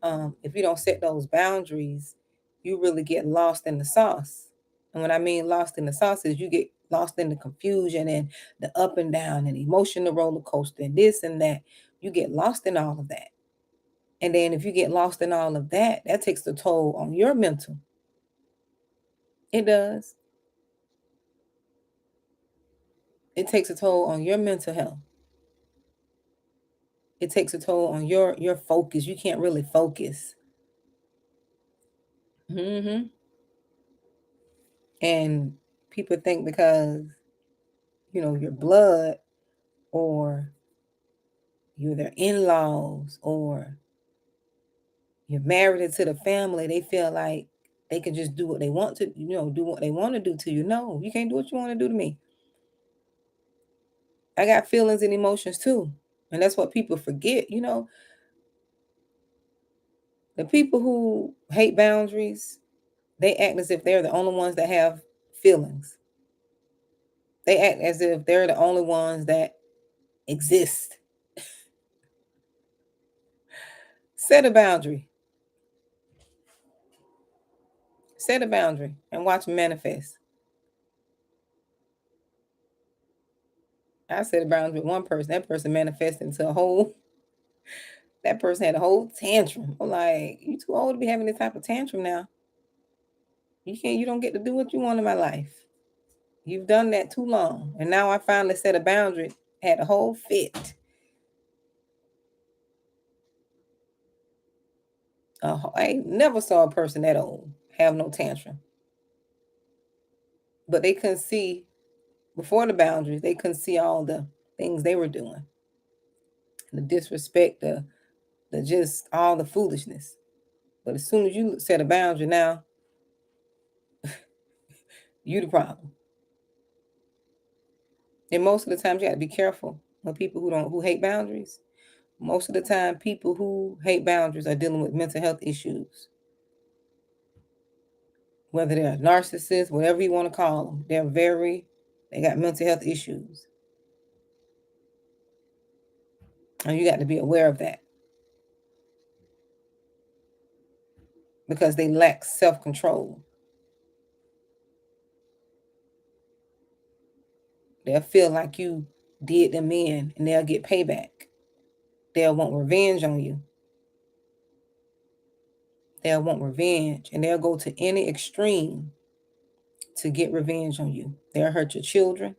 If you don't set those boundaries, you really get lost in the sauce. And when I mean lost in the sauce is you get lost in the confusion and the up and down and emotional roller coaster and this and that. You get lost in all of that. And then if you get lost in all of that, that takes a toll on your mental. It does. It takes a toll on your mental health. It takes a toll on your focus. You can't really focus. Hmm. And people think because your blood, or you're their in-laws, or you're married into the family, they feel like they can just do what they want to, do what they want to do to you. No, you can't do what you want to do to me. I got feelings and emotions too. And that's what people forget. The people who hate boundaries, they act as if they're the only ones that have feelings. They act as if they're the only ones that exist. Set a boundary. Set a boundary and watch them manifest. I set a boundary with one person. That person manifested into that person had a whole tantrum. I'm like, you too old to be having this type of tantrum now. You don't get to do what you want in my life. You've done that too long. And now I finally set a boundary, had a whole fit. I never saw a person that old have no tantrum. But they couldn't see, before the boundaries, they couldn't see all the things they were doing. The disrespect, the just all the foolishness. But as soon as you set a boundary now, you the problem. And most of the time you got to be careful with people who hate boundaries. Most of the time, people who hate boundaries are dealing with mental health issues. Whether they're narcissists, whatever you want to call them, they got mental health issues. And you got to be aware of that. Because they lack self-control. They'll feel like you did them in, and they'll get payback. They'll want revenge on you. They'll want revenge, and they'll go to any extreme to get revenge on you. They'll hurt your children.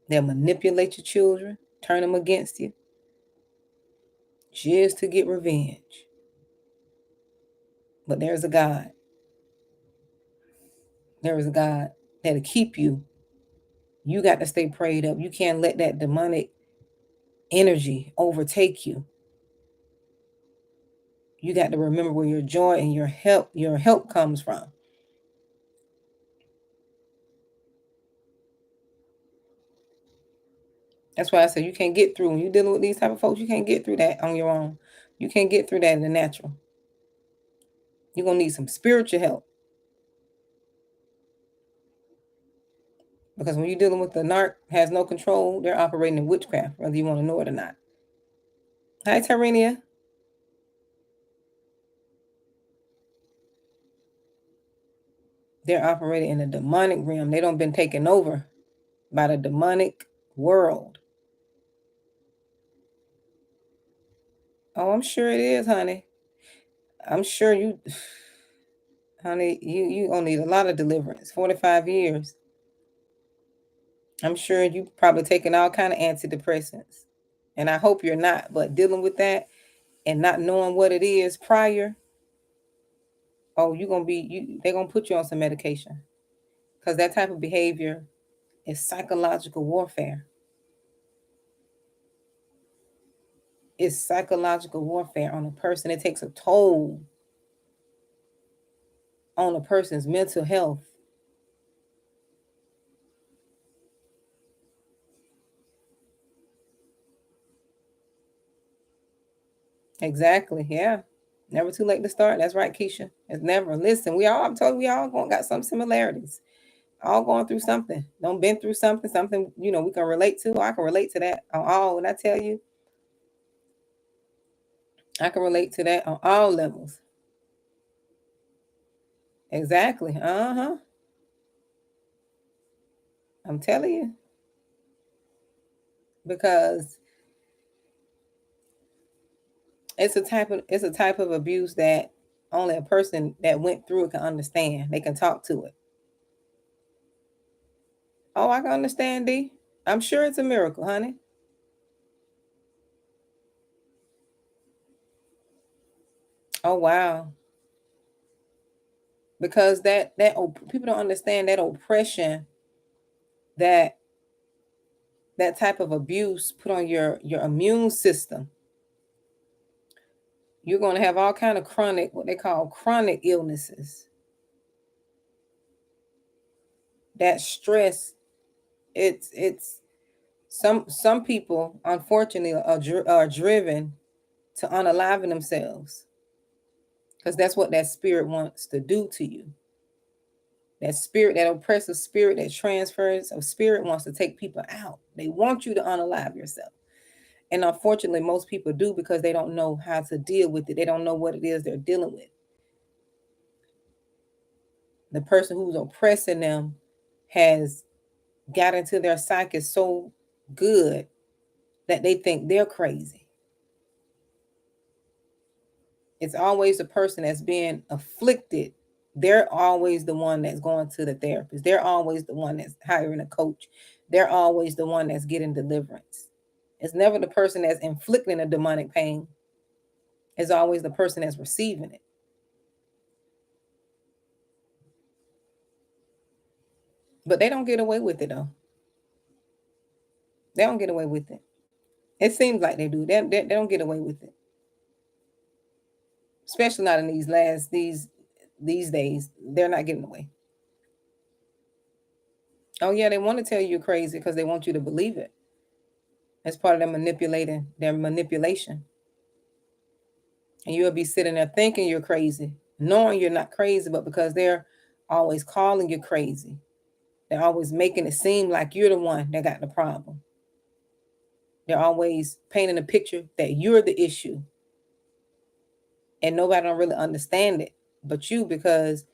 They'll manipulate your children, turn them against you, just to get revenge. But there's a God. There is a God that'll keep you. You got to stay prayed up. You can't let that demonic energy overtake you. You got to remember where your joy and your help comes from. That's why I say you can't get through. When you're dealing with these type of folks, you can't get through that on your own. You can't get through that in the natural. You're going to need some spiritual help. Because when you're dealing with the narc has no control, they're operating in witchcraft, whether you want to know it or not. Hi, Tyrenia. They're operating in a demonic realm. They don't been taken over by the demonic world. Oh, I'm sure it is, honey. I'm sure honey, you gonna need a lot of deliverance. 45 years. I'm sure you probably taking all kind of antidepressants. And I hope you're not, but dealing with that and not knowing what it is prior, oh, they're gonna put you on some medication. Because that type of behavior is psychological warfare. It's psychological warfare on a person. It takes a toll on a person's mental health. Exactly. Yeah. Never too late to start. That's right, Keisha. It's never. Listen, I'm told you, we all got some similarities. All going through something. Don't been through something, we can relate to. I can relate to that on all. When I tell you, I can relate to that on all levels. Exactly. Uh-huh. I'm telling you. Because it's a type of abuse that only a person that went through it can understand. They can talk to it. Oh, I can understand, D. I'm sure it's a miracle, honey. Oh wow. Because people don't understand that oppression, that that type of abuse put on your immune system. You're going to have all kind of chronic, what they call chronic illnesses. That stress, it's some people unfortunately are driven to unaliving themselves, because that's what that spirit wants to do to you. That spirit, that oppressive spirit, that transference of spirit wants to take people out. They want you to unalive yourself. And unfortunately, most people do, because they don't know how to deal with it. They don't know what it is they're dealing with. The person who's oppressing them has got into their psyche so good that they think they're crazy. It's always the person that's being afflicted. They're always the one that's going to the therapist. They're always the one that's hiring a coach. They're always the one that's getting deliverance. It's never the person that's inflicting a demonic pain. It's always the person that's receiving it. But they don't get away with it, though. They don't get away with it. It seems like they do. They don't get away with it. Especially not in these days. They're not getting away. Oh yeah, they want to tell you you're crazy because they want you to believe it. As part of their manipulation. And you'll be sitting there thinking you're crazy, knowing you're not crazy, but because they're always calling you crazy, they're always making it seem like you're the one that got the problem. They're always painting a picture that you're the issue. And nobody don't really understand it but you, because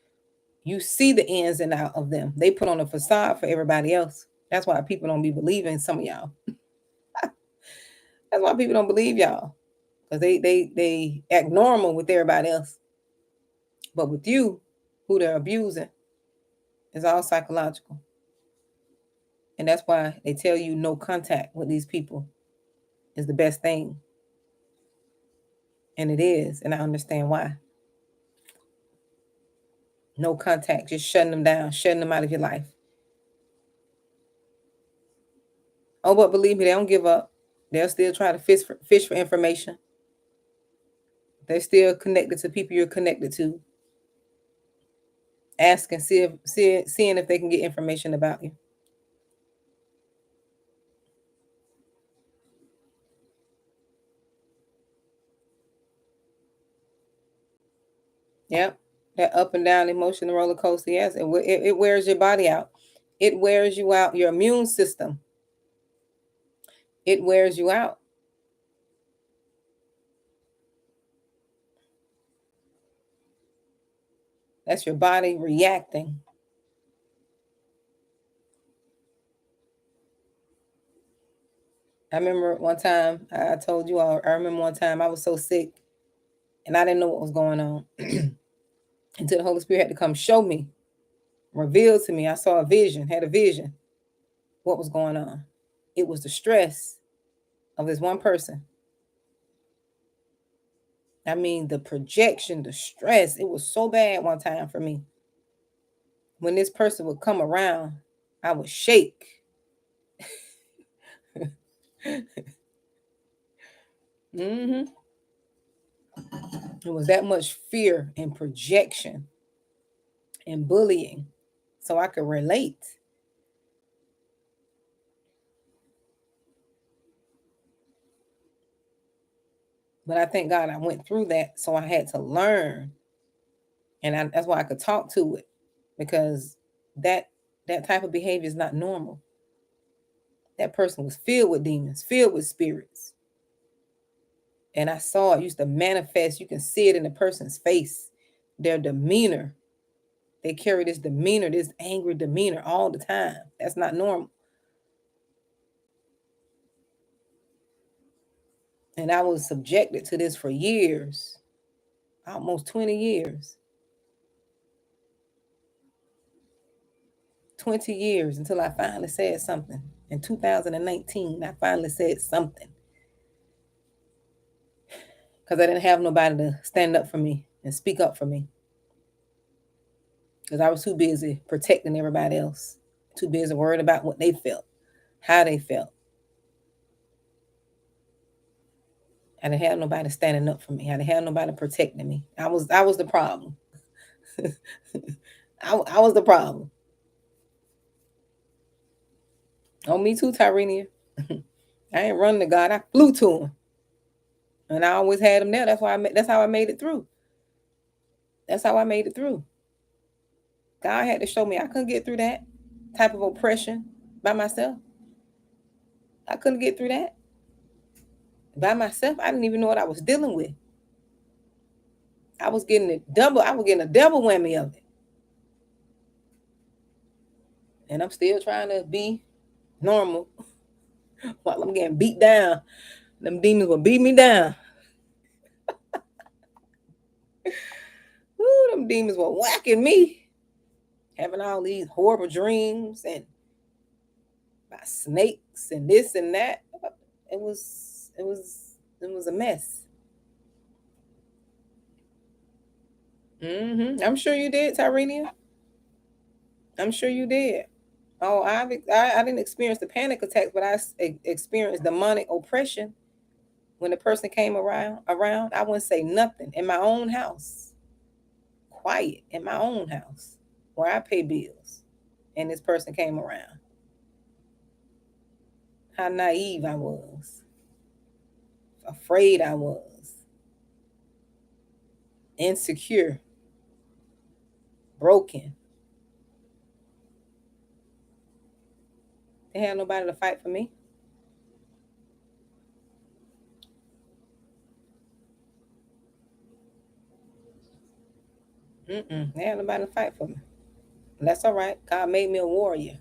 you see the ins and out of them. They put on a facade for everybody else. That's why people don't be believing some of y'all. That's why people don't believe y'all. Because they act normal with everybody else. But with you, who they're abusing, is all psychological. And that's why they tell you no contact with these people is the best thing. And it is. And I understand why. No contact, just shutting them down, shutting them out of your life. Oh, but believe me, they don't give up. They'll still try to fish for information. They're still connected to people you're connected to. Asking, seeing if they can get information about you. Yep. That up and down emotional roller coaster. Yes. It wears your body out. It wears you out. Your immune system. It wears you out. That's your body reacting. I remember one time, I told you all, I remember one time I was so sick and I didn't know what was going on until the Holy Spirit had to come show me, reveal to me. I saw a vision, had a vision, what was going on. It was the stress of this one person. I mean, the projection, the stress, it was so bad one time for me. When this person would come around, I would shake. Mm-hmm. It was that much fear and projection and bullying. So I could relate. But I thank God I went through that, so I had to learn, and that's why I could talk to it, because that type of behavior is not normal. That person was filled with demons, filled with spirits. And I saw it used to manifest. You can see it in the person's face, their demeanor. They carry this demeanor, this angry demeanor all the time. That's not normal. And I was subjected to this for years, almost 20 years. 20 years until I finally said something. In 2019, I finally said something. Because I didn't have nobody to stand up for me and speak up for me. Because I was too busy protecting everybody else. Too busy worried about what they felt, how they felt. I didn't have nobody standing up for me. I didn't have nobody protecting me. I was the problem. I was the problem. Oh, me too, Tyrenia. I ain't running to God. I flew to him. And I always had him there. That's how I made it through. That's how I made it through. God had to show me I couldn't get through that type of oppression by myself. I couldn't get through that by myself. I didn't even know what I was dealing with. I was getting a double whammy of it. And I'm still trying to be normal while I'm getting beat down. Them demons will beat me down. Ooh, them demons were whacking me. Having all these horrible dreams and about snakes and this and that. It was a mess. I'm sure you did, Tyrenia. I'm sure you did. Oh, I didn't experience the panic attacks, but I experienced demonic oppression when the person came around. I wouldn't say nothing in my own house, quiet in my own house where I pay bills, and this person came around. How naive I was, afraid I was, insecure, broken. They had nobody to fight for me. They had nobody to fight for me. And that's all right. God made me a warrior.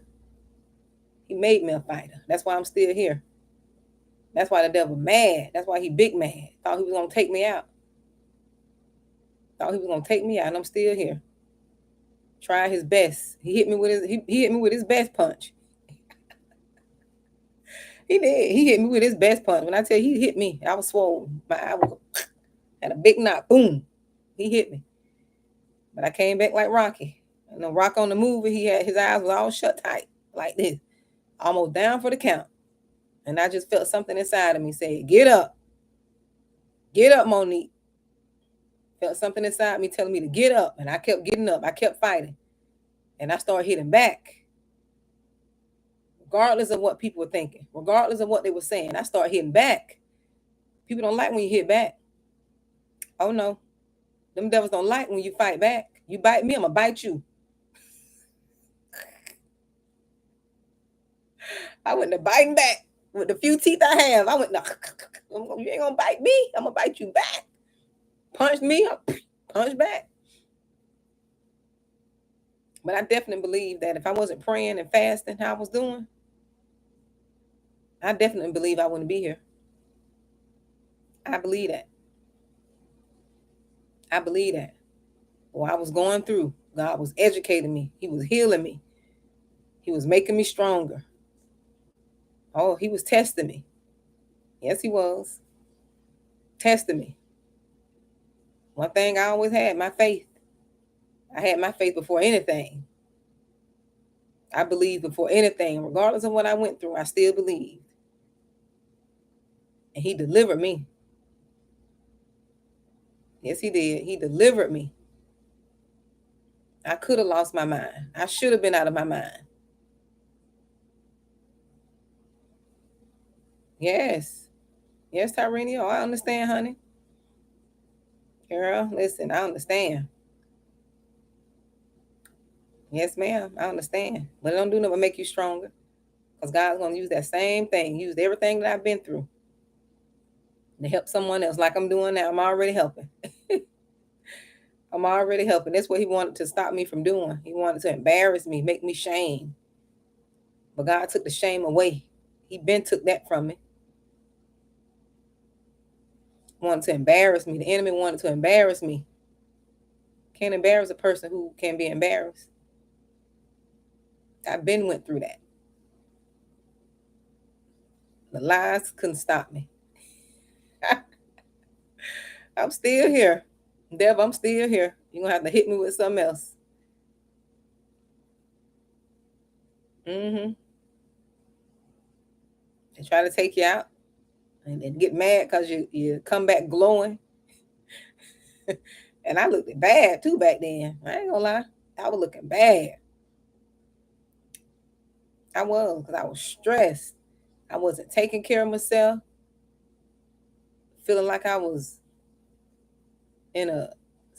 He made me a fighter. That's why I'm still here. That's why the devil mad. That's why he big mad. Thought he was gonna take me out. Thought he was gonna take me out, and I'm still here. Try his best. He hit me with his best punch. He did. He hit me with his best punch. When I tell you he hit me, I was swollen. My eye had a big knot. Boom. He hit me. But I came back like Rocky. You know, Rock on the movie, he had his eyes was all shut tight, like this, almost down for the count. And I just felt something inside of me say, "Get up. Get up, Monique." Felt something inside me telling me to get up. And I kept getting up. I kept fighting. And I started hitting back. Regardless of what people were thinking, regardless of what they were saying, I started hitting back. People don't like when you hit back. Oh no. Them devils don't like when you fight back. You bite me, I'm gonna bite you. I went to biting back with the few teeth I have. I went, no, you ain't gonna bite me. I'm gonna bite you back. Punch me, punch back. But I definitely believe that if I wasn't praying and fasting how I was doing, I definitely believe I wouldn't be here. I believe that. I believe that. What I was going through, God was educating me. He was healing me. He was making me stronger. Oh, he was testing me. Yes, he was. Testing me. One thing I always had, my faith. I had my faith before anything. I believed before anything. Regardless of what I went through, I still believed. And he delivered me. Yes, he did. He delivered me. I could have lost my mind. I should have been out of my mind. Yes. Yes, Tyrenia. Oh, I understand, honey. Girl, listen, I understand. Yes, ma'am, I understand. But it don't do nothing but make you stronger. Because God's going to use that same thing. Use everything that I've been through to help someone else like I'm doing now. I'm already helping. I'm already helping. That's what he wanted to stop me from doing. He wanted to embarrass me, make me shame. But God took the shame away. He been took that from me. Wanted to embarrass me. The enemy wanted to embarrass me. Can't embarrass a person who can be embarrassed. I've been went through that. The lies couldn't stop me. I'm still here. Devil, I'm still here. You're going to have to hit me with something else. Mm-hmm. They try to take you out and get mad because you come back glowing. And I looked bad too back then. I ain't gonna lie. I was looking bad. I was, because I was stressed. I wasn't taking care of myself. Feeling like I was in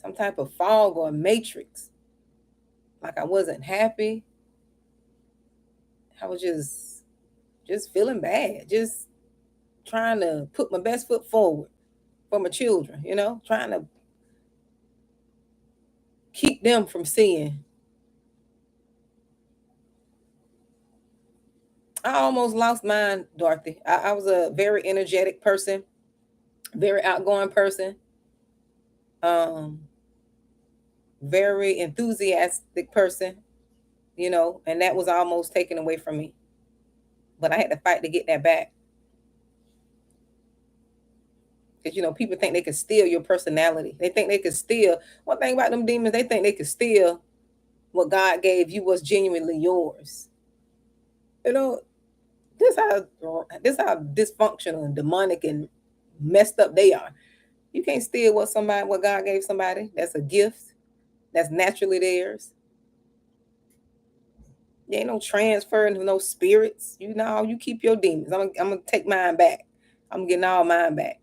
some type of fog or matrix. Like I wasn't happy. I was just feeling bad. Just trying to put my best foot forward for my children, trying to keep them from seeing. I almost lost mine, Dorothy. I was a very energetic person, very outgoing person, very enthusiastic person, and that was almost taken away from me. But I had to fight to get that back. Because, people think they can steal your personality. They think they can steal. One thing about them demons, they think they can steal what God gave you was genuinely yours. You know, this how dysfunctional and demonic and messed up they are. You can't steal what God gave somebody. That's a gift. That's naturally theirs. There ain't no transfer into no spirits. You keep your demons. I'm gonna take mine back. I'm getting all mine back.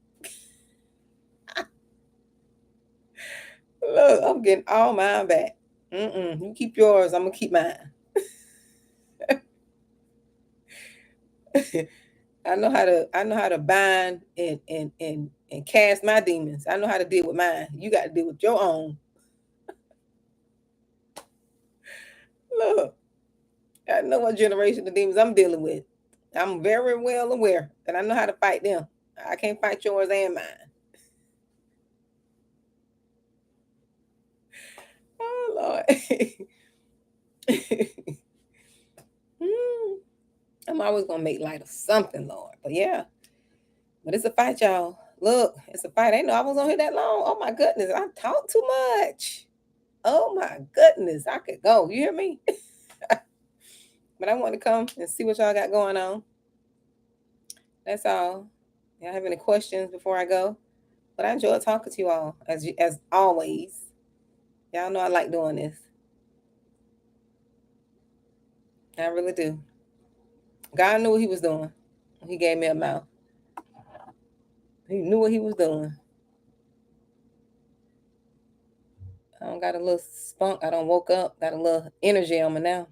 Look, I'm getting all mine back. You keep yours. I'm gonna keep mine. I know how to bind and cast my demons. I know how to deal with mine. You got to deal with your own. Look, I know what generation of demons I'm dealing with. I'm very well aware that I know how to fight them. I can't fight yours and mine. Oh Lord. I'm always gonna make light of something, Lord. But yeah. But it's a fight, y'all. Look, it's a fight. I didn't know I was on here that long. Oh my goodness. I talk too much. Oh my goodness. I could go. You hear me? But I want to come and see what y'all got going on. That's all. Y'all have any questions before I go? But I enjoy talking to you all as always. Y'all know I like doing this. I really do. God knew what he was doing. He gave me a mouth. He knew what he was doing. I don't got a little spunk. I don't woke up. Got a little energy on me now.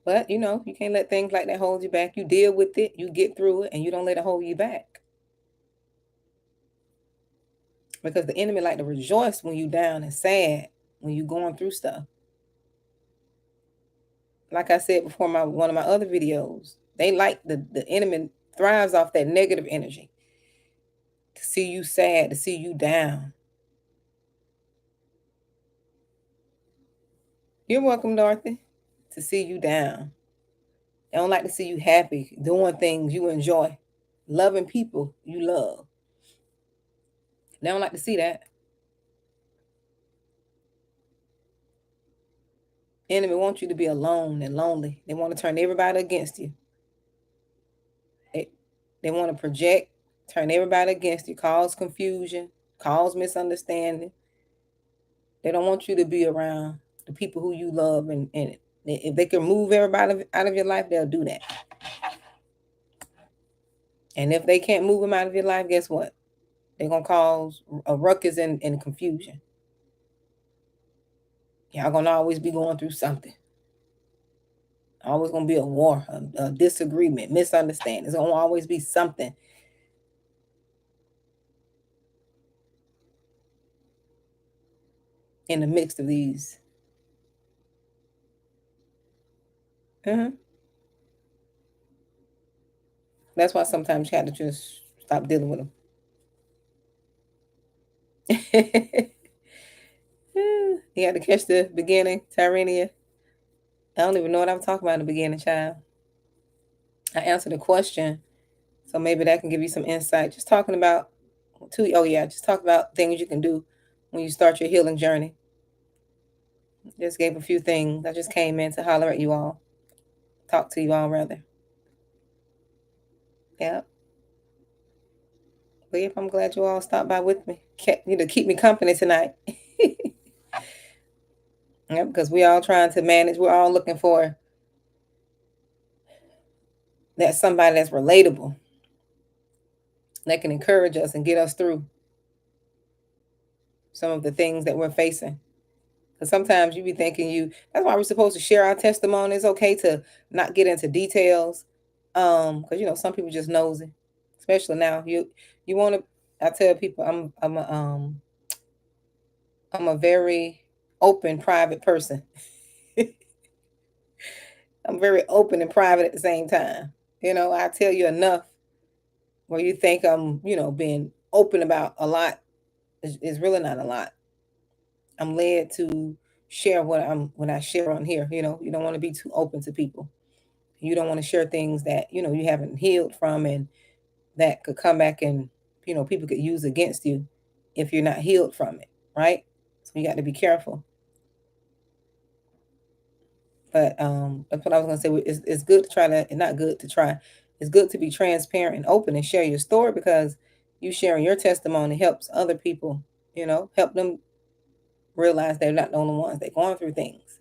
But you can't let things like that hold you back. You deal with it, you get through it, and you don't let it hold you back. Because the enemy like to rejoice when you down and sad, when you going through stuff. Like I said before, one of my other videos, they like the enemy thrives off that negative energy. To see you sad, to see you down. You're welcome, Dorothy. To see you down. They don't like to see you happy, doing things you enjoy, loving people you love. They don't like to see that. Enemy wants you to be alone and lonely. They want to turn everybody against you. They want to project, turn everybody against you, cause confusion, cause misunderstanding. They don't want you to be around the people who you love, and if they can move everybody out of your life, they'll do that. And if they can't move them out of your life, guess what? They're going to cause a ruckus and confusion. Y'all going to always be going through something. Always going to be a war, a disagreement, misunderstanding. There's going to always be something. In the midst of these. That's why sometimes you have to just stop dealing with them. You had to catch the beginning, Tyrannia. I don't even know what I'm talking about in the beginning, child. I answered the question, so maybe that can give you some insight. Just talking about just talk about things you can do when you start your healing journey. Just gave a few things. I just came in to holler at you all, talk to you all rather. Yeah. But yep, I'm glad you all stopped by with me. Keep me company tonight. Yeah, because we all trying to manage. We're all looking for that somebody that's relatable, that can encourage us and get us through some of the things that we're facing. Because sometimes you be thinking that's why we're supposed to share our testimony. It's okay to not get into details. Because some people just nosy. Especially now. You want to I tell people I'm a very open, private person. I'm very open and private at the same time. I tell you enough where you think I'm, being open about a lot. Is really not a lot. I'm led to share when I share on here. You don't want to be too open to people. You don't want to share things that you haven't healed from, and that could come back and people could use against you if you're not healed from it, right? So you got to be careful. But that's what I was gonna say. It's good to try to, and not good to try. It's good to be transparent and open and share your story, because you sharing your testimony helps other people. Help them realize they're not the only ones. They're going through things.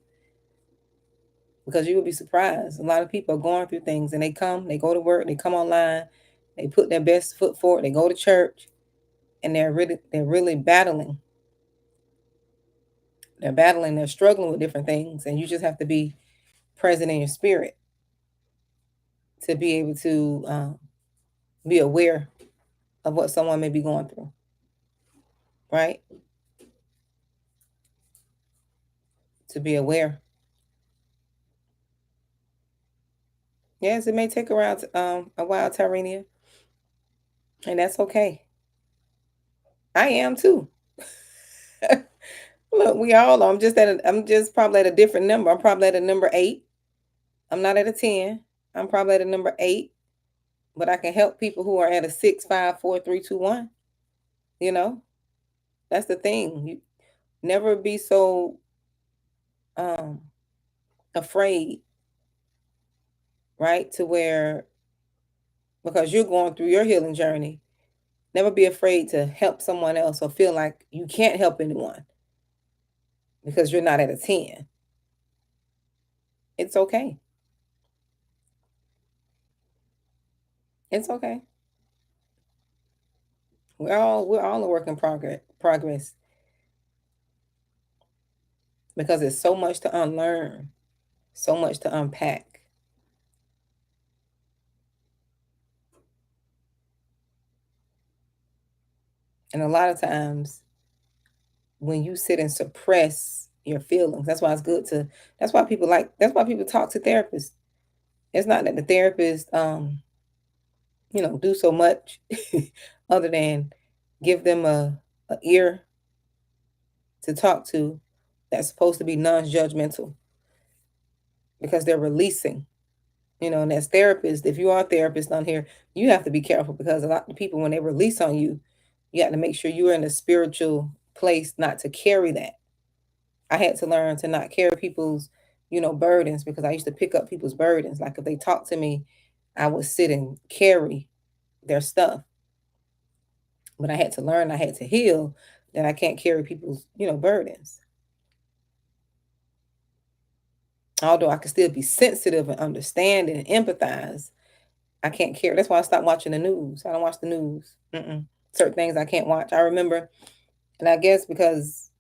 Because you will be surprised. A lot of people are going through things, and they go to work, they come online, they put their best foot forward, they go to church, and they're really battling. They're struggling with different things, and you just have to be present in your spirit to be able to be aware of what someone may be going through, right? To be aware. Yes, it may take around a while, Tyrenia, and that's okay. I am too. Look, we all are. I'm just probably at a different number. I'm probably at a number 8. I'm not at a 10. I'm probably at a number 8, but I can help people who are at a 6, 5, 4, 3, 2, 1. You know, that's the thing. You never be so um afraid, right? To where, because you're going through your healing journey, never be afraid to help someone else or feel like you can't help anyone because you're not at a 10. It's okay. It's okay. We're all a work in progress, because there's so much to unlearn, so much to unpack. And a lot of times when you sit and suppress your feelings, that's why people talk to therapists. It's not that the therapist do so much other than give them a ear to talk to, that's supposed to be non-judgmental, because they're releasing. And as therapists, if you are a therapist on here, you have to be careful, because a lot of people, when they release on you, you got to make sure you're in a spiritual place not to carry that. I had to learn to not carry people's, burdens, because I used to pick up people's burdens. Like if they talk to me, I would sit and carry their stuff. But I had to learn, I had to heal, that I can't carry people's, burdens. Although I can still be sensitive and understand and empathize, I can't care. That's why I stopped watching the news. I don't watch the news. Certain things I can't watch. I remember, and I guess because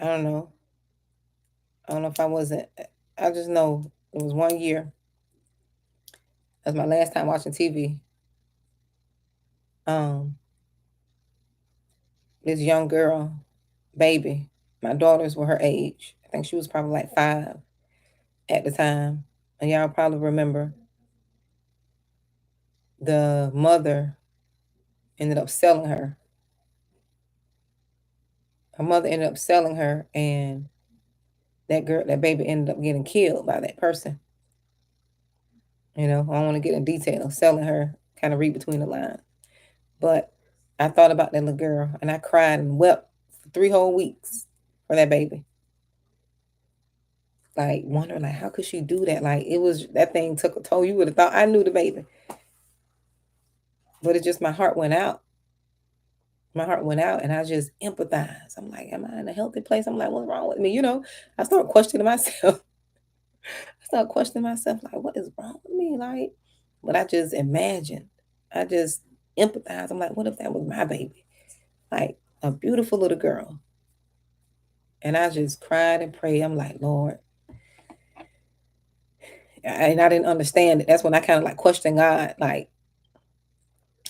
I don't know. I don't know if I wasn't. I just know it was one year. That was my last time watching TV. Um, this young girl, baby, my daughters were her age. I think she was probably like 5 at the time. And y'all probably remember the mother ended up selling her. Her mother ended up selling her, and that baby ended up getting killed by that person. I don't want to get in detail. Selling her, kind of read between the lines. But I thought about that little girl, and I cried and wept for 3 whole weeks for that baby. Like, wondering, like, how could she do that? Like, it was, that thing took a toll. You would have thought I knew the baby. But it just, my heart went out. My heart went out, and I just empathized. I'm like, am I in a healthy place? I'm like, what's wrong with me? I started questioning myself. Like, what is wrong with me? Like, but I just imagined. I just empathized. I'm like, what if that was my baby? Like, a beautiful little girl. And I just cried and prayed. I'm like, Lord. And I didn't understand it. That's when I kind of like questioned God. Like,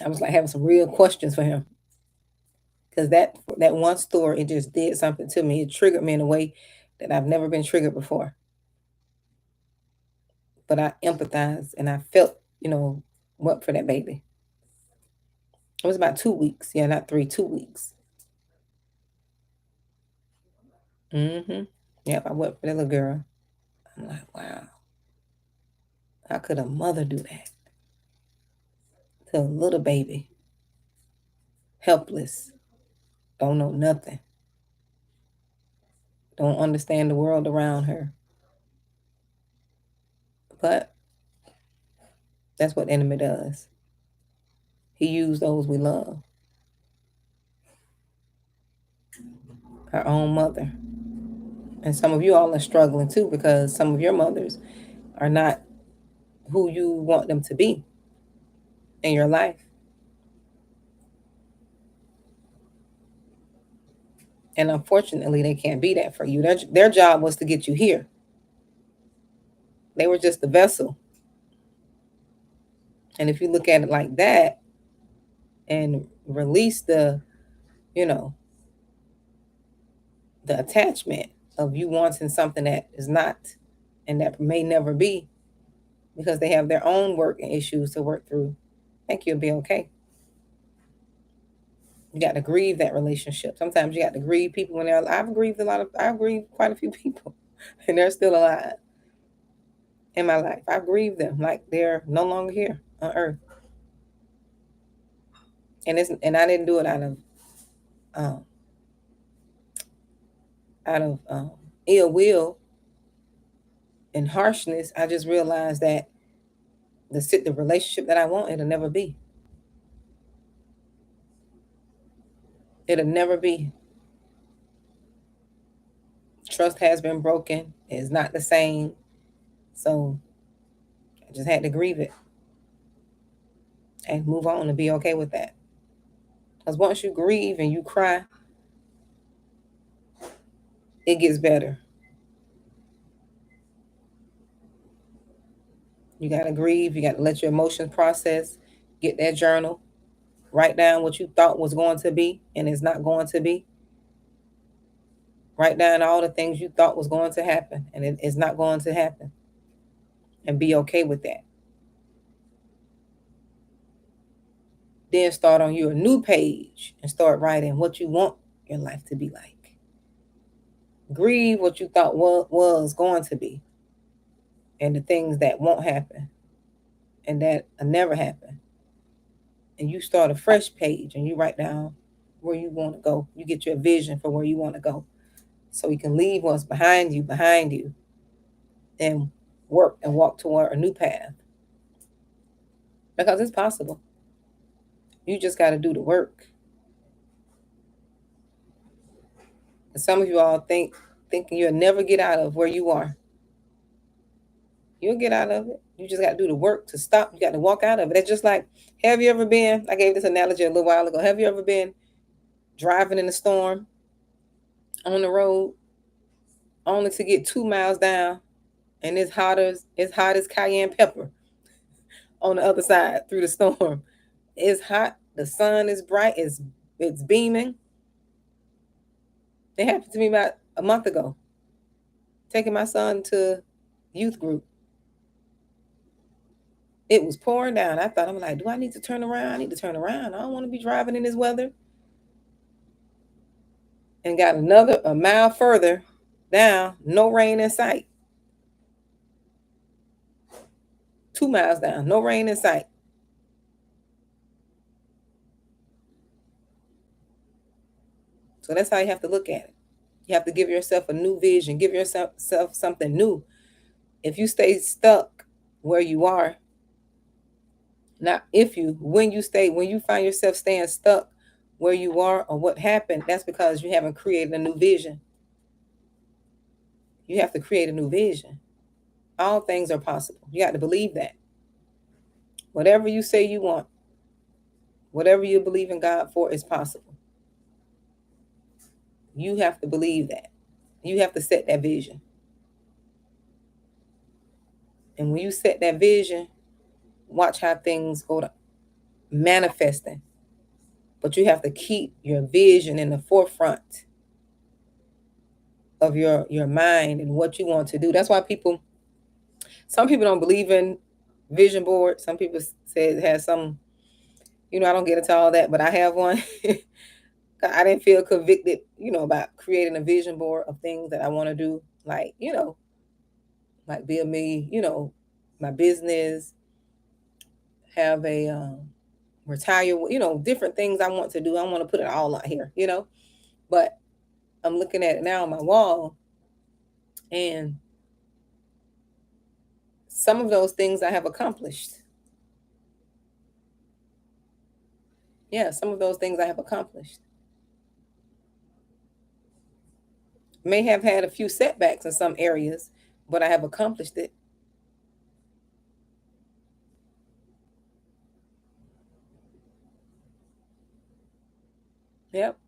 I was like having some real questions for him. Because that one story, it just did something to me. It triggered me in a way that I've never been triggered before. But I empathized and I felt, what for that baby. It was about 2 weeks. Yeah, not 3, 2 weeks. Yep, I wept for that little girl. I'm like, wow. How could a mother do that to a little baby? Helpless. Don't know nothing. Don't understand the world around her. But that's what the enemy does. He used those we love. Our own mother. And some of you all are struggling too because some of your mothers are not who you want them to be in your life. And unfortunately, they can't be that for you. Their job was to get you here. They were just the vessel. And if you look at it like that and release you know, the attachment of you wanting something that is not and that may never be because they have their own work and issues to work through, I think you'll be okay. You got to grieve that relationship. Sometimes you got to grieve people when they're alive. I've grieved quite a few people and they're still alive in my life. I've grieved them like they're no longer here on earth. And I didn't do it um, out of ill will and harshness. I just realized that the relationship that I want, it'll never be. It'll never be. Trust has been broken. It's not the same. So I just had to grieve it and move on and be okay with that. Because once you grieve and you cry, it gets better. You got to grieve. You got to let your emotions process. Get that journal. Write down what you thought was going to be and it's not going to be. Write down all the things you thought was going to happen and it is not going to happen. And be okay with that. Then start on you a new page and start writing what you want your life to be like. Grieve what you thought was going to be and the things that won't happen and that will never happen. And you start a fresh page and you write down where you want to go. You get your vision for where you want to go. So you can leave what's behind you and work and walk toward a new path. Because it's possible. You just got to do the work. And some of you all thinking you'll never get out of where you are. You'll get out of it. You just got to do the work to stop. You got to walk out of it. That's just like, have you ever been, I gave this analogy a little while ago. Have you ever been driving in a storm on the road only to get 2 miles down and it's hot as cayenne pepper on the other side through the storm? It's hot. The sun is bright. It's beaming. It happened to me about a month ago. Taking my son to youth group. It was pouring down. I'm like, do I need to turn around? I need to turn around. I don't want to be driving in this weather. And got a mile further down, no rain in sight. 2 miles down, no rain in sight. So that's how you have to look at it. You have to give yourself a new vision, give yourself something new. If you stay stuck where you are, when you find yourself staying stuck where you are or what happened, that's because you haven't created a new vision. You have to create a new vision. All things are possible. You got to believe that. Whatever you say you want, whatever you believe in God for is possible. You have to believe that. You have to set that vision. And when you set that vision, watch how things go to manifesting. But you have to keep your vision in the forefront of your mind and what you want to do. That's why some people don't believe in vision board. Some people say it has some, I don't get into all that, but I have one. I didn't feel convicted, about creating a vision board of things that I want to do. Like, like build me, my business, have a retire, different things I want to do. I want to put it all out here, but I'm looking at it now on my wall, and some of those things I have accomplished. Yeah, some of those things I have accomplished. May have had a few setbacks in some areas, but I have accomplished it. Yep.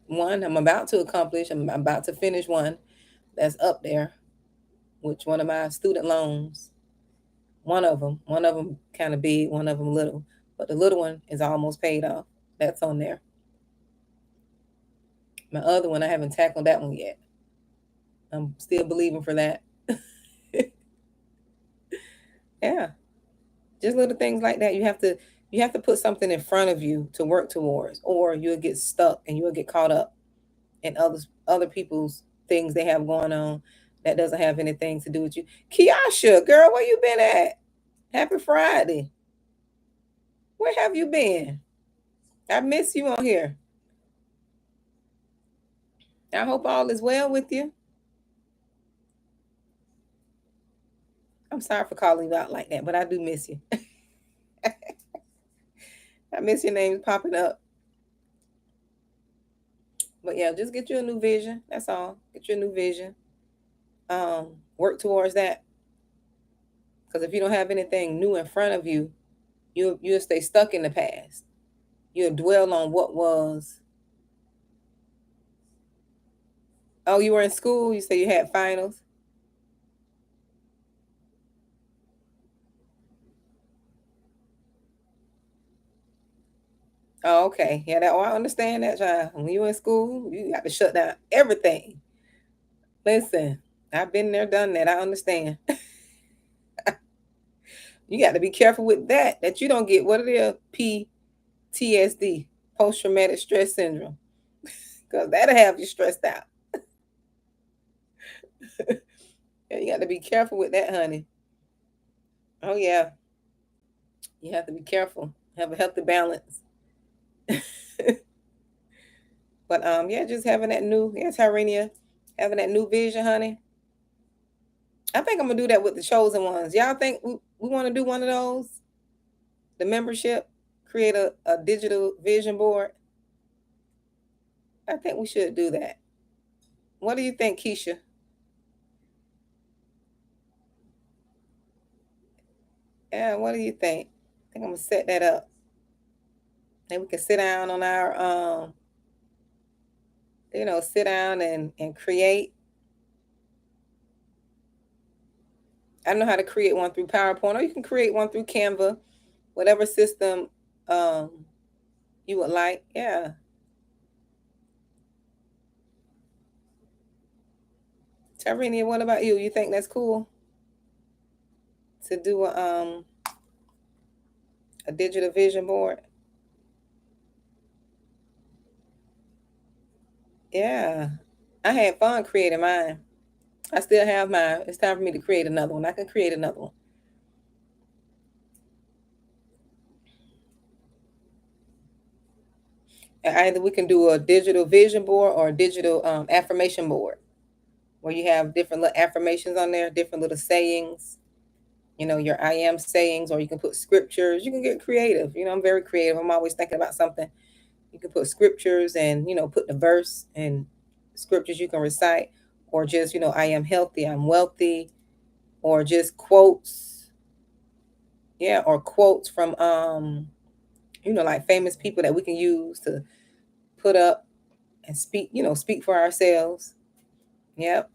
One I'm about to accomplish. I'm about to finish one that's up there, which one of my student loans. One of them kind of big, one of them little, but the little one is almost paid off. That's on there. My other one, I haven't tackled that one yet. I'm still believing for that. Yeah, just little things like that. You have to put something in front of you to work towards, or you'll get stuck and you'll get caught up in other people's things they have going on that doesn't have anything to do with you. Kiasha, girl, where you been at? Happy Friday. Where have you been? I miss you on here. I hope all is well with you. I'm sorry for calling you out like that, but I do miss you. I miss your names popping up. But yeah, just get you a new vision. That's all. Get you a new vision. Work towards that. Because if you don't have anything new in front of you, you'll stay stuck in the past. You'll dwell on what was. Oh, you were in school. You say you had finals. Oh, okay. Yeah, I understand that, child. When you in school, you got to shut down everything. Listen, I've been there, done that. I understand. You got to be careful with that you don't get what it is, PTSD, post traumatic stress syndrome, because that'll have you stressed out. Yeah, you got to be careful with that, honey. Oh yeah, you have to be careful. Have a healthy balance. But yeah, just having that new, yeah, Tyrenia, having that new vision, honey. I think I'm gonna do that with the chosen ones. Y'all think we want to do one of those? The membership, create a digital vision board. I think we should do that. What do you think, Keisha? Yeah, what do you think? I think I'm gonna set that up. Then we can sit down on our sit down and create. I know how to create one through PowerPoint, or you can create one through Canva, whatever system um you would like. Yeah. Tarini, what about you? You think that's cool to do a digital vision board? Yeah. I had fun creating mine. I still have mine. It's time for me to create another one. I can create another one. And either we can do a digital vision board or a digital affirmation board where you have different little affirmations on there, different little sayings, your I am sayings, or you can put scriptures. You can get creative. I'm very creative. I'm always thinking about something. You can put scriptures and, put the verse and scriptures you can recite, or just, I am healthy, I'm wealthy, or just quotes. Yeah, or quotes from like famous people that we can use to put up and speak, speak for ourselves. Yep.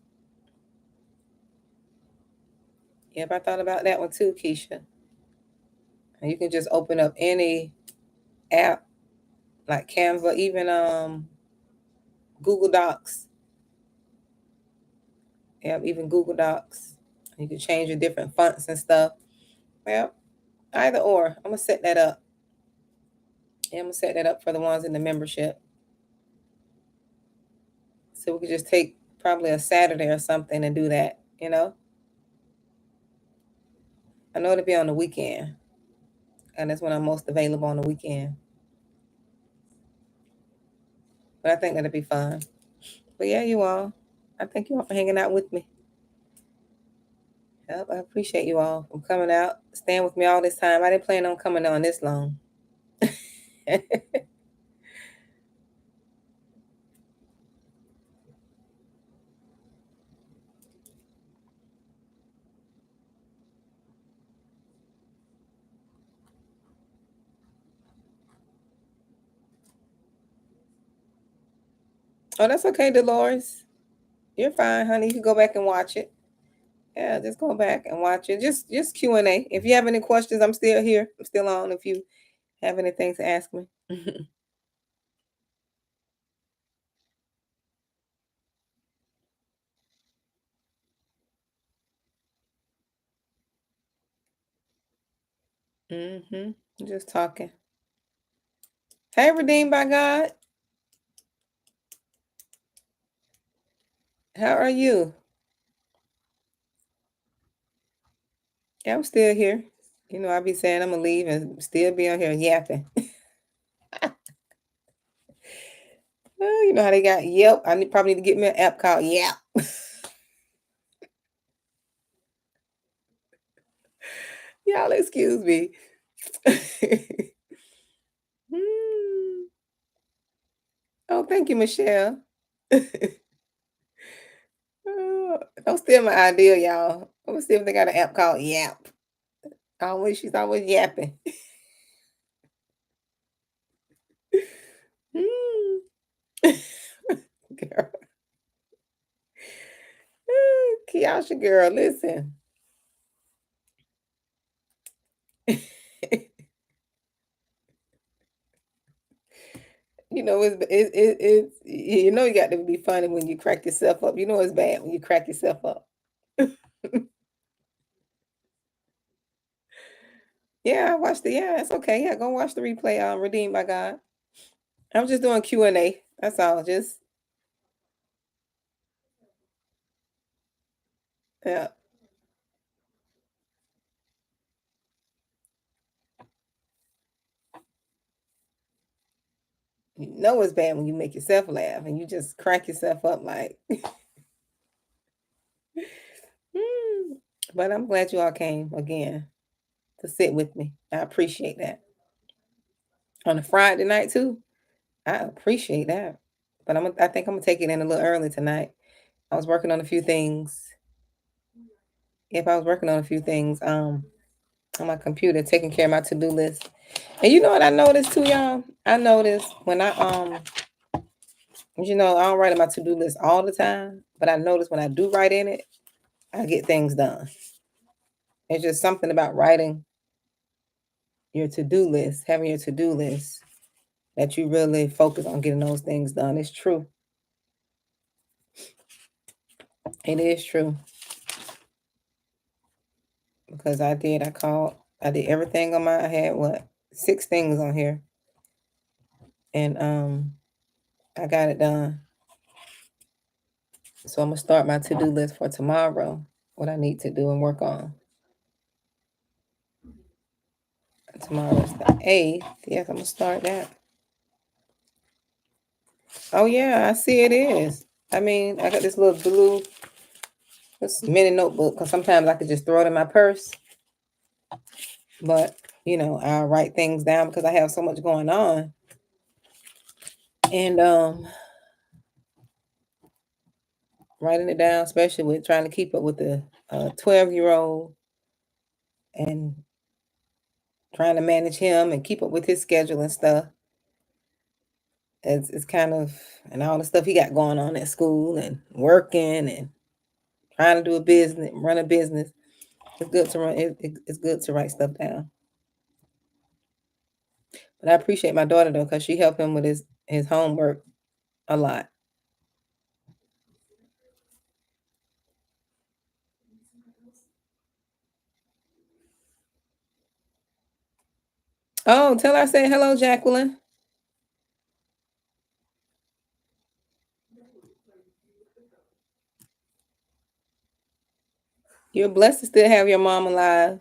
Yep, I thought about that one too, Keisha. And you can just open up any app like Canva, even Google Docs. Yep, even Google Docs. You can change your different fonts and stuff. Yep. Either or. I'm gonna set that up. Yeah, I'm gonna set that up for the ones in the membership. So we could just take probably a Saturday or something and do that. I know it'll be on the weekend. And that's when I'm most available on the weekend. But I think that'll be fun. But yeah, you all. I thank you all for hanging out with me. Yep, I appreciate you all for coming out, staying with me all this time. I didn't plan on coming on this long. Oh, that's okay, Dolores. You're fine, honey. You can go back and watch it. Yeah, just go back and watch it. Just Q&A. If you have any questions, I'm still here. I'm still on if you have anything to ask me. Mm-hmm. Just talking. Hey, redeemed by God. How are you? Yeah, I'm still here. I be saying I'm gonna leave and still be on here yapping. Well, you know how they got Yelp. Probably need to get me an app called Yap. Y'all excuse me. Mm. Oh, thank you, Michelle. Don't steal my idea, y'all. I'm gonna see if they got an app called Yap. She's always yapping. Mm. Girl. Kiasha, girl, listen. You got to be funny when you crack yourself up. It's bad when you crack yourself up. Yeah, I watched the yeah, it's okay. Yeah, go watch the replay on Redeemed by God. I'm just doing Q&A. That's all. Just yeah. You know it's bad when you make yourself laugh and you just crack yourself up like "Hmm." But I'm glad you all came again to sit with me. I appreciate that. On a Friday night too. I appreciate that. But I think I'm gonna take it in a little early tonight. I was working on a few things. If I was working on a few things on my computer, taking care of my to-do list. And you know what I noticed too, y'all? I noticed when I don't write on my to-do list all the time, but I notice when I do write in it, I get things done. It's just something about writing your to-do list, having your to-do list, that you really focus on getting those things done. It's true. It is true. Because I did everything on I had what, 6 things on here. And I got it done. So I'm gonna start my to-do list for tomorrow, what I need to do and work on. Tomorrow's the 8th. Yes, I'm gonna start that. Oh yeah, I see it is. I mean, I got this little blue this mini notebook because sometimes I could just throw it in my purse. But I'll write things down because I have so much going on. And writing it down, especially with trying to keep up with the 12-year-old and trying to manage him and keep up with his schedule and stuff. It's kind of, and all the stuff he got going on at school and working and trying to do a business, run a business. It's good to run. It's good to write stuff down. But I appreciate my daughter though, because she helped him with his homework a lot. Oh, tell her I said hello, Jacqueline. You're blessed to still have your mom alive.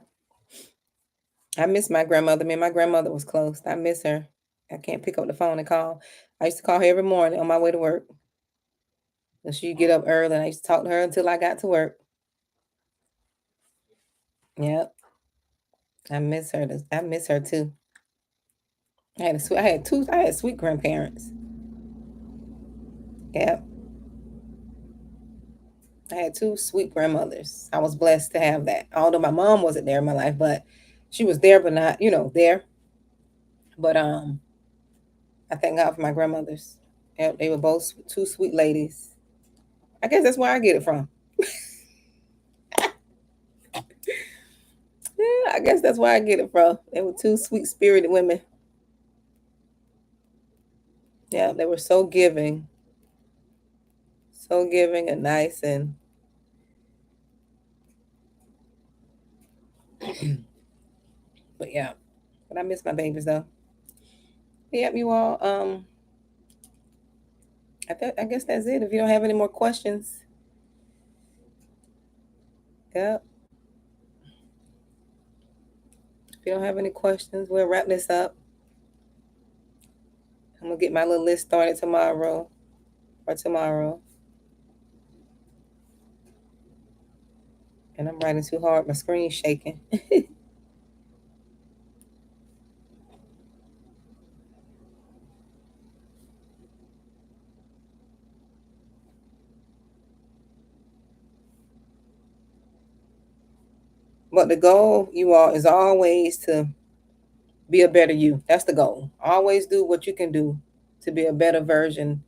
I miss my grandmother. Me and my grandmother was close. I miss her. I can't pick up the phone and call. I used to call her every morning on my way to work. And she'd get up early and I used to talk to her until I got to work. Yep. I miss her. I miss her too. I had sweet grandparents. Yep. I had two sweet grandmothers. I was blessed to have that. Although my mom wasn't there in my life, but she was there, but not, there. But I thank God for my grandmothers. Yep, they were both two sweet ladies. I guess that's where I get it from. Yeah, I guess that's where I get it from. They were two sweet spirited women. Yeah, they were so giving and nice and but yeah. But I miss my babies though. Yep, you all. I guess that's it. If you don't have any more questions, yep. If you don't have any questions, we'll wrap this up. I'm gonna get my little list started tomorrow. And I'm writing too hard. My screen's shaking. But the goal, you all, is always to be a better you. That's the goal. Always do what you can do to be a better version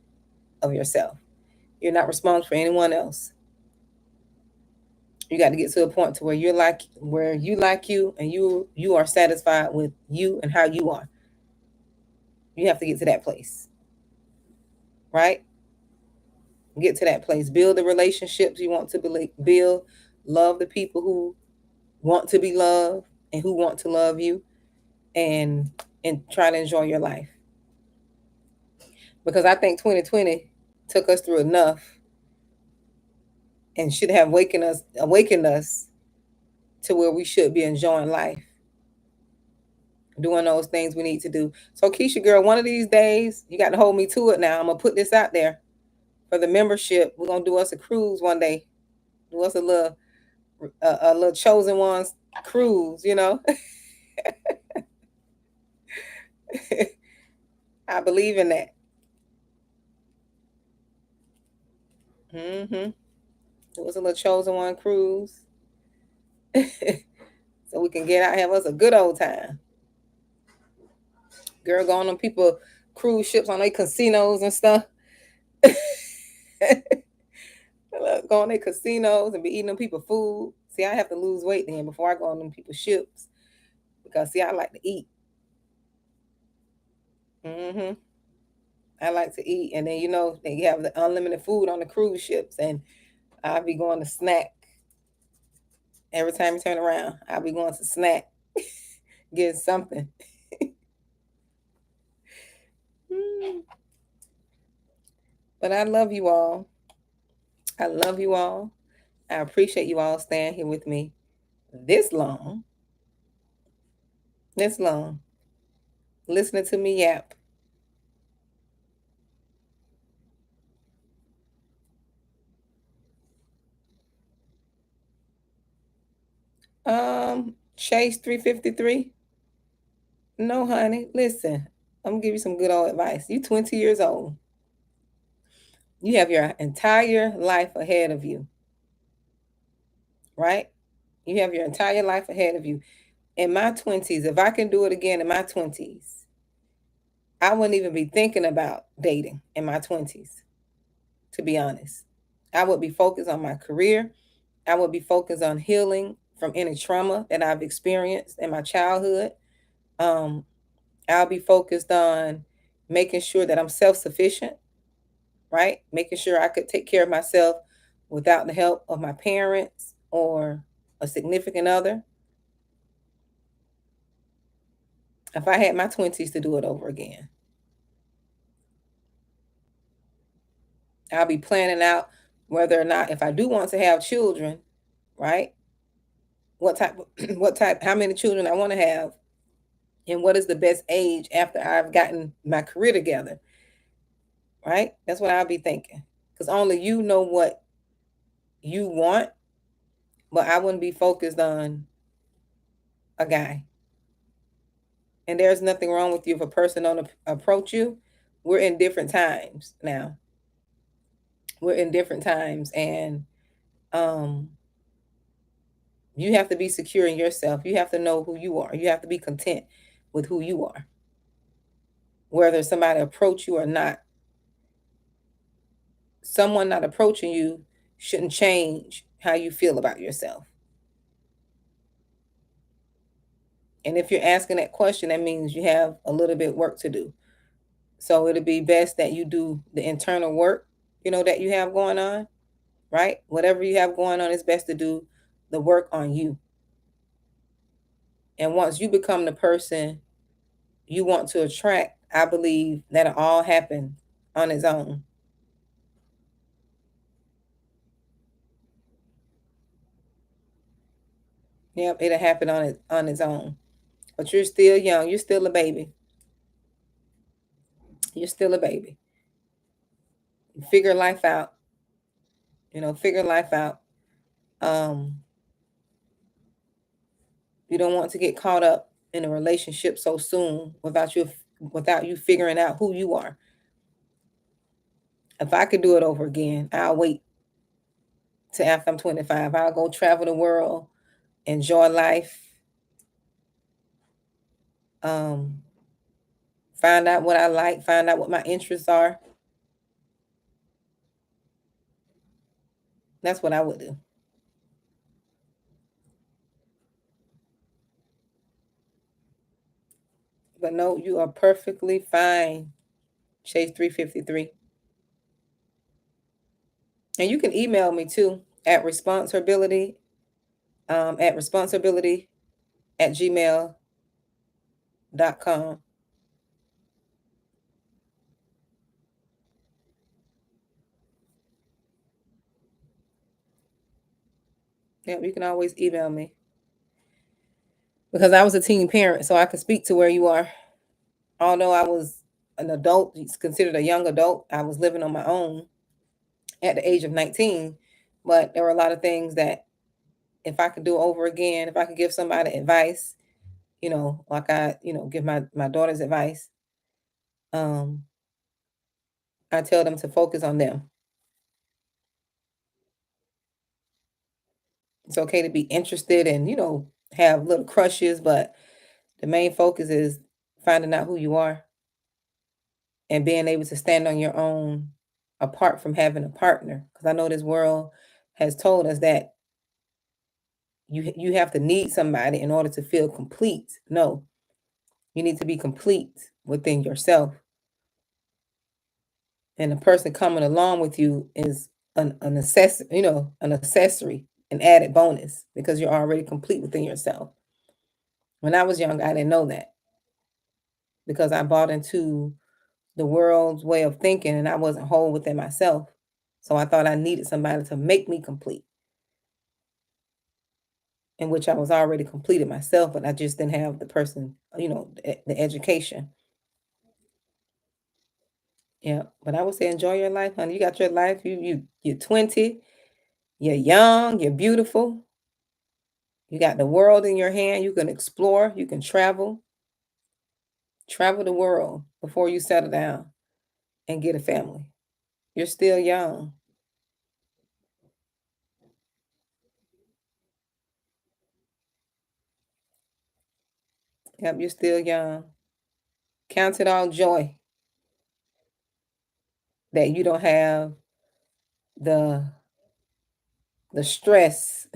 of yourself. You're not responsible for anyone else. You got to get to a point to where you like you and you are satisfied with you and how you are. You have to get to that place. Right? Get to that place. Build the relationships you want to build. Love the people who want to be loved and who want to love you, and try to enjoy your life. Because I think 2020 took us through enough and should have awakened us to where we should be enjoying life, doing those things we need to do. So Keisha girl, one of these days, you got to hold me to it now. I'm gonna put this out there for the membership. We're gonna do us a cruise one day. Do us a little chosen ones cruise, I believe in that. Hmm. It was a little chosen one cruise. So we can get out and have us a good old time. Girl, going on people cruise ships on their casinos and stuff. Go on their casinos and be eating them people food. See, I have to lose weight then before I go on them people ships. Because see, I like to eat. I like to eat. And then they have the unlimited food on the cruise ships, and I'll be going to snack. Every time you turn around, I'll be going to snack, get something. But I love you all. I love you all. I appreciate you all staying here with me this long. This long. Listening to me yap. Chase 353. No, honey. Listen, I'm gonna give you some good old advice. You 20 years old. You have your entire life ahead of you. Right? You have your entire life ahead of you. In my 20s, if I can do it again in my 20s, I wouldn't even be thinking about dating in my 20s, to be honest. I would be focused on my career. I would be focused on healing from any trauma that I've experienced in my childhood. Um, I'll be focused on making sure that I'm self sufficient, right? Making sure I could take care of myself without the help of my parents or a significant other. If I had my 20s to do it over again, I'll be planning out whether or not, if I do want to have children, right? What type, how many children I want to have, and what is the best age after I've gotten my career together, right? That's what I'll be thinking. Because only you know what you want, but I wouldn't be focused on a guy. And there's nothing wrong with you if a person don't approach you. We're in different times now. We're in different times, and um, you have to be secure in yourself. You have to know who you are. You have to be content with who you are, whether somebody approach you or not. Someone not approaching you shouldn't change how you feel about yourself. And if you're asking that question, that means you have a little bit work to do. So it'll be best that you do the internal work, that you have going on, right? Whatever you have going on, it's best to do the work on you. And once you become the person you want to attract, I believe that'll all happen on its own. Yep, it'll happen on its own. But you're still young. You're still a baby. You're still a baby. Figure life out. Figure life out. Um, you don't want to get caught up in a relationship so soon without you figuring out who you are. If I could do it over again, I'll wait till after I'm 25. I'll go travel the world, enjoy life, um, find out what I like, find out what my interests are. That's what I would do. But no, you are perfectly fine, Chase 353. And you can email me too at responsibility@gmail.com. Yeah, you can always email me because I was a teen parent, so I can speak to where you are. Although I was an adult, it's considered a young adult, I was living on my own at the age of 19. But there were a lot of things that if I could do over again, if I could give somebody advice, like I, give my daughters advice, um, I tell them to focus on them. It's okay to be interested and, have little crushes, but the main focus is finding out who you are and being able to stand on your own apart from having a partner. Because I know this world has told us that you have to need somebody in order to feel complete. No, you need to be complete within yourself. And the person coming along with you is an an accessory, an added bonus because you're already complete within yourself. When I was young, I didn't know that because I bought into the world's way of thinking and I wasn't whole within myself. So I thought I needed somebody to make me complete, in which I was already completed myself, but I just didn't have the person, the education. Yeah. But I would say enjoy your life, honey. You got your life. You're 20, you're young, you're beautiful. You got the world in your hand. You can explore, you can travel the world before you settle down and get a family. You're still young. Yep, you're still young. Count it all joy that you don't have the stress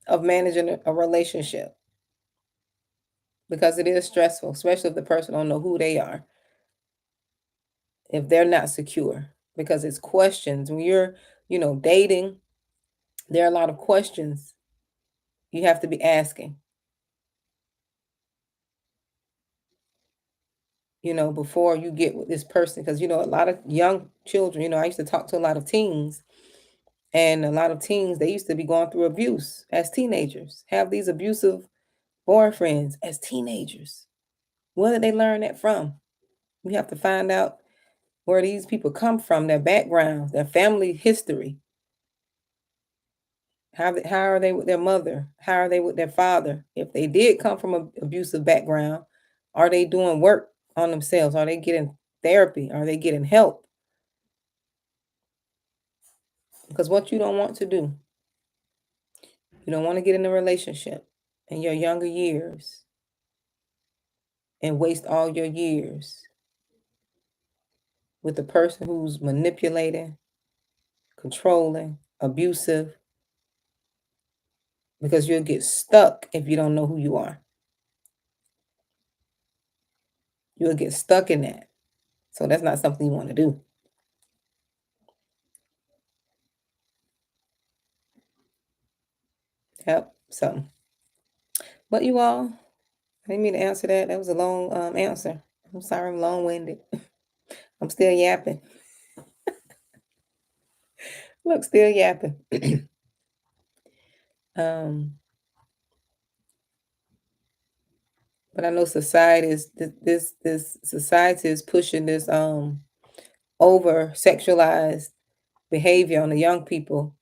of managing a relationship because it is stressful, especially if the person don't know who they are, if they're not secure, because it's questions. When you're, dating, there are a lot of questions you have to be asking, before you get with this person. Because, a lot of young children, I used to talk to a lot of teens, and a lot of teens, they used to be going through abuse as teenagers, have these abusive boyfriends as teenagers. Where did they learn that from? We have to find out where these people come from, their backgrounds, their family history. How are they with their mother? How are they with their father? If they did come from an abusive background, are they doing work on themselves? Are they getting therapy? Are they getting help? Because what you don't want to do, you don't want to get in a relationship in your younger years and waste all your years with the person who's manipulating, controlling, abusive, because you'll get stuck if you don't know who you are. You'll get stuck in that. So that's not something you want to do. Yep. So, but you all, I didn't mean to answer that. That was a long answer. I'm sorry, I'm long winded. I'm still yapping. Look, still yapping. um, but I know society is this society is pushing this over sexualized behavior on the young people,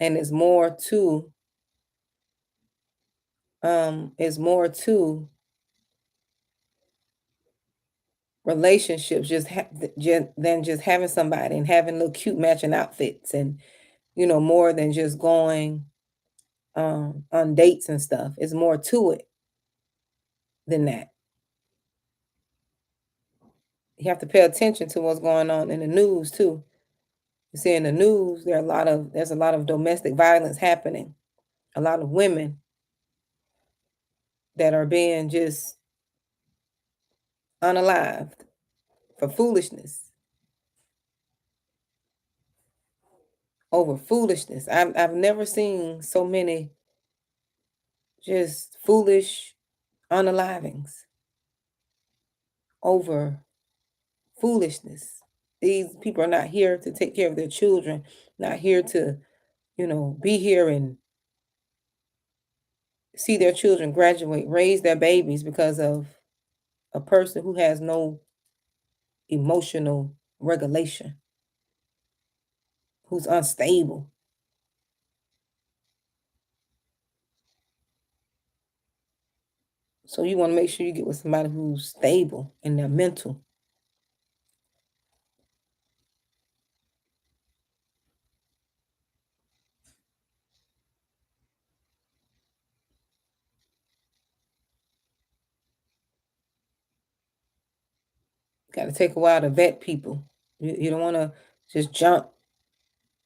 and it's more to relationships than just having somebody and having little cute matching outfits, and more than just going on dates and stuff. It's more to it than that. You have to pay attention to what's going on in the news too. You see in the news there's a lot of domestic violence happening. A lot of women that are being just unalived for foolishness, over foolishness. I've never seen so many just foolish unalivings over foolishness. These people are not here to take care of their children, not here to, be here and see their children graduate, raise their babies because of a person who has no emotional regulation, who's unstable. So you want to make sure you get with somebody who's stable in their mental. Got to take a while to vet people. You don't want to just jump.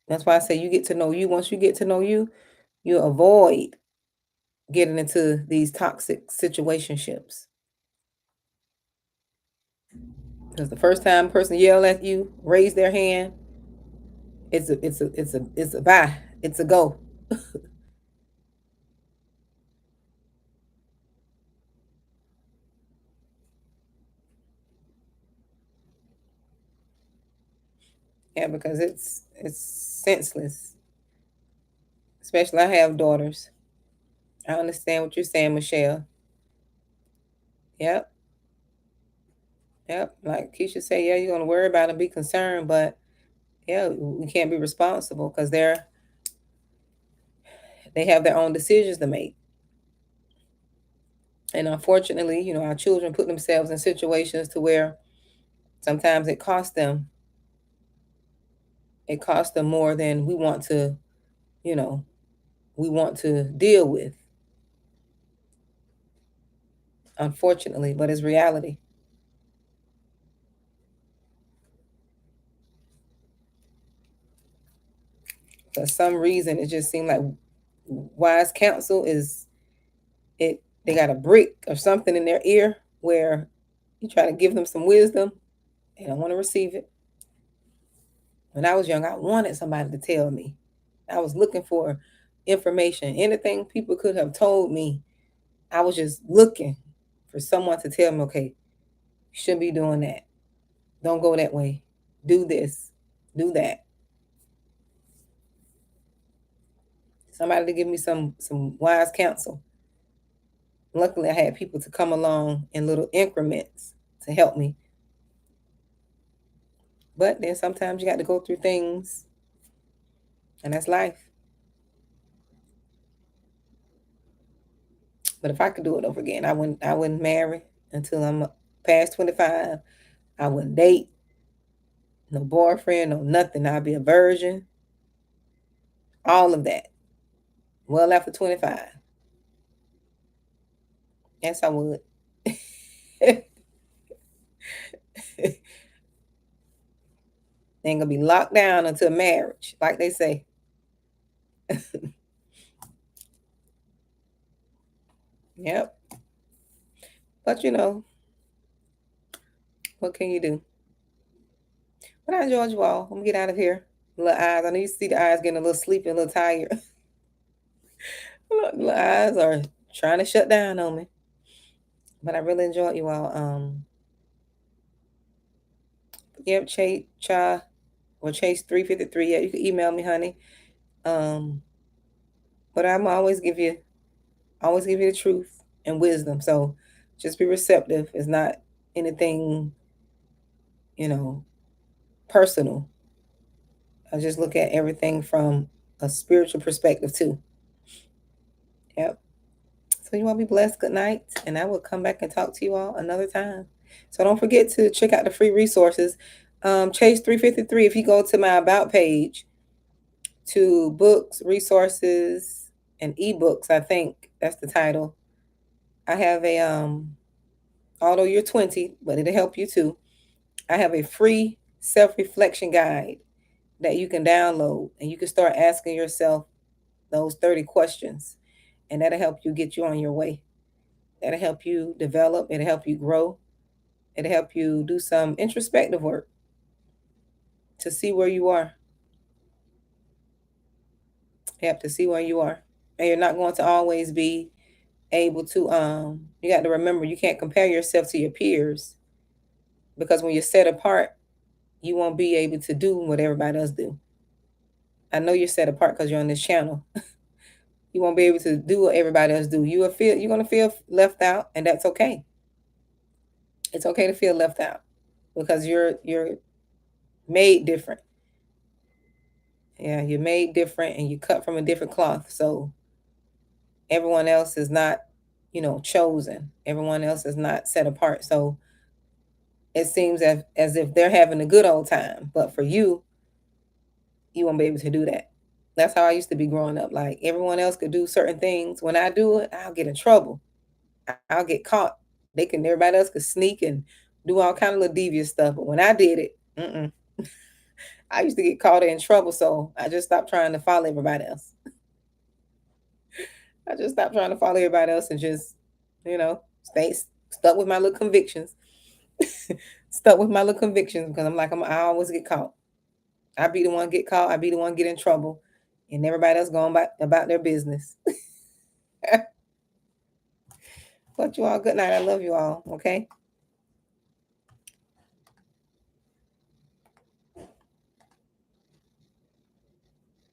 That's why I say you get to know you. Once you get to know you avoid getting into these toxic situationships. Because the first time a person yell at you, raise their hand, it's a bye. It's a go. Yeah, because it's senseless. Especially I have daughters. I understand what you're saying, Michelle. Yep, yep. Like Keisha said, yeah, you're gonna worry about and be concerned, but yeah, we can't be responsible because they have their own decisions to make. And unfortunately, our children put themselves in situations to where sometimes it costs them more than you know, we want to deal with, unfortunately, but it's reality. For some reason, it just seemed like wise counsel is it. They got a brick or something in their ear where you try to give them some wisdom. They don't want to receive it. When I was young, I wanted somebody to tell me. I was looking for information. Anything people could have told me, I was just looking for someone to tell me, okay, you shouldn't be doing that. Don't go that way. Do this. Do that. Somebody to give me some wise counsel. Luckily, I had people to come along in little increments to help me. But then sometimes you got to go through things, and that's life. But if I could do it over again, I wouldn't marry until I'm past 25. I wouldn't date, no boyfriend, no nothing. I'd be a virgin. All of that. Well after 25. Yes, I would. Ain't gonna be locked down until marriage, like they say. Yep. But what can you do? But I enjoyed you all. I'm gonna get out of here. Little eyes. I know you see the eyes getting a little sleepy, a little tired. Little eyes are trying to shut down on me. But I really enjoyed you all. Yep, Chase Cha or Chase 353. Yeah, you can email me, honey. Um, but I'm always give you the truth and wisdom. So just be receptive. It's not anything, you know, personal. I just look at everything from a spiritual perspective too. Yep. So you all be blessed. Good night. And I will come back and talk to you all another time. So don't forget to check out the free resources. Chase 353, if you go to my about page to books, resources, and ebooks, I think that's the title. I have although you're 20, but it'll help you too. I have a free self-reflection guide that you can download and you can start asking yourself those 30 questions. And that'll help you get you on your way. That'll help you develop, it'll help you grow, it'll help you do some introspective work to see where you are. You have to see where you are. And you're not going to always be able to you got to remember you can't compare yourself to your peers because when you're set apart, you won't be able to do what everybody else do. I know you're set apart because you're on this channel. You won't be able to do what everybody else do. You're gonna feel left out, and that's okay. It's okay to feel left out because you're made different. Yeah, you're made different and you cut from a different cloth. So everyone else is not, chosen. Everyone else is not set apart. So it seems as if they're having a good old time. But for you, you won't be able to do that. That's how I used to be growing up. Like everyone else could do certain things. When I do it, I'll get in trouble. I'll get caught. Everybody else could sneak and do all kind of little devious stuff. But when I did it, I used to get caught in trouble, so I just stopped trying to follow everybody else. I just stopped trying to follow everybody else and just, stay stuck with my little convictions. Stuck with my little convictions because I'm like, I always get caught. I be the one get caught. I be the one get in trouble, and everybody else going about their business. But you all, good night. I love you all. Okay.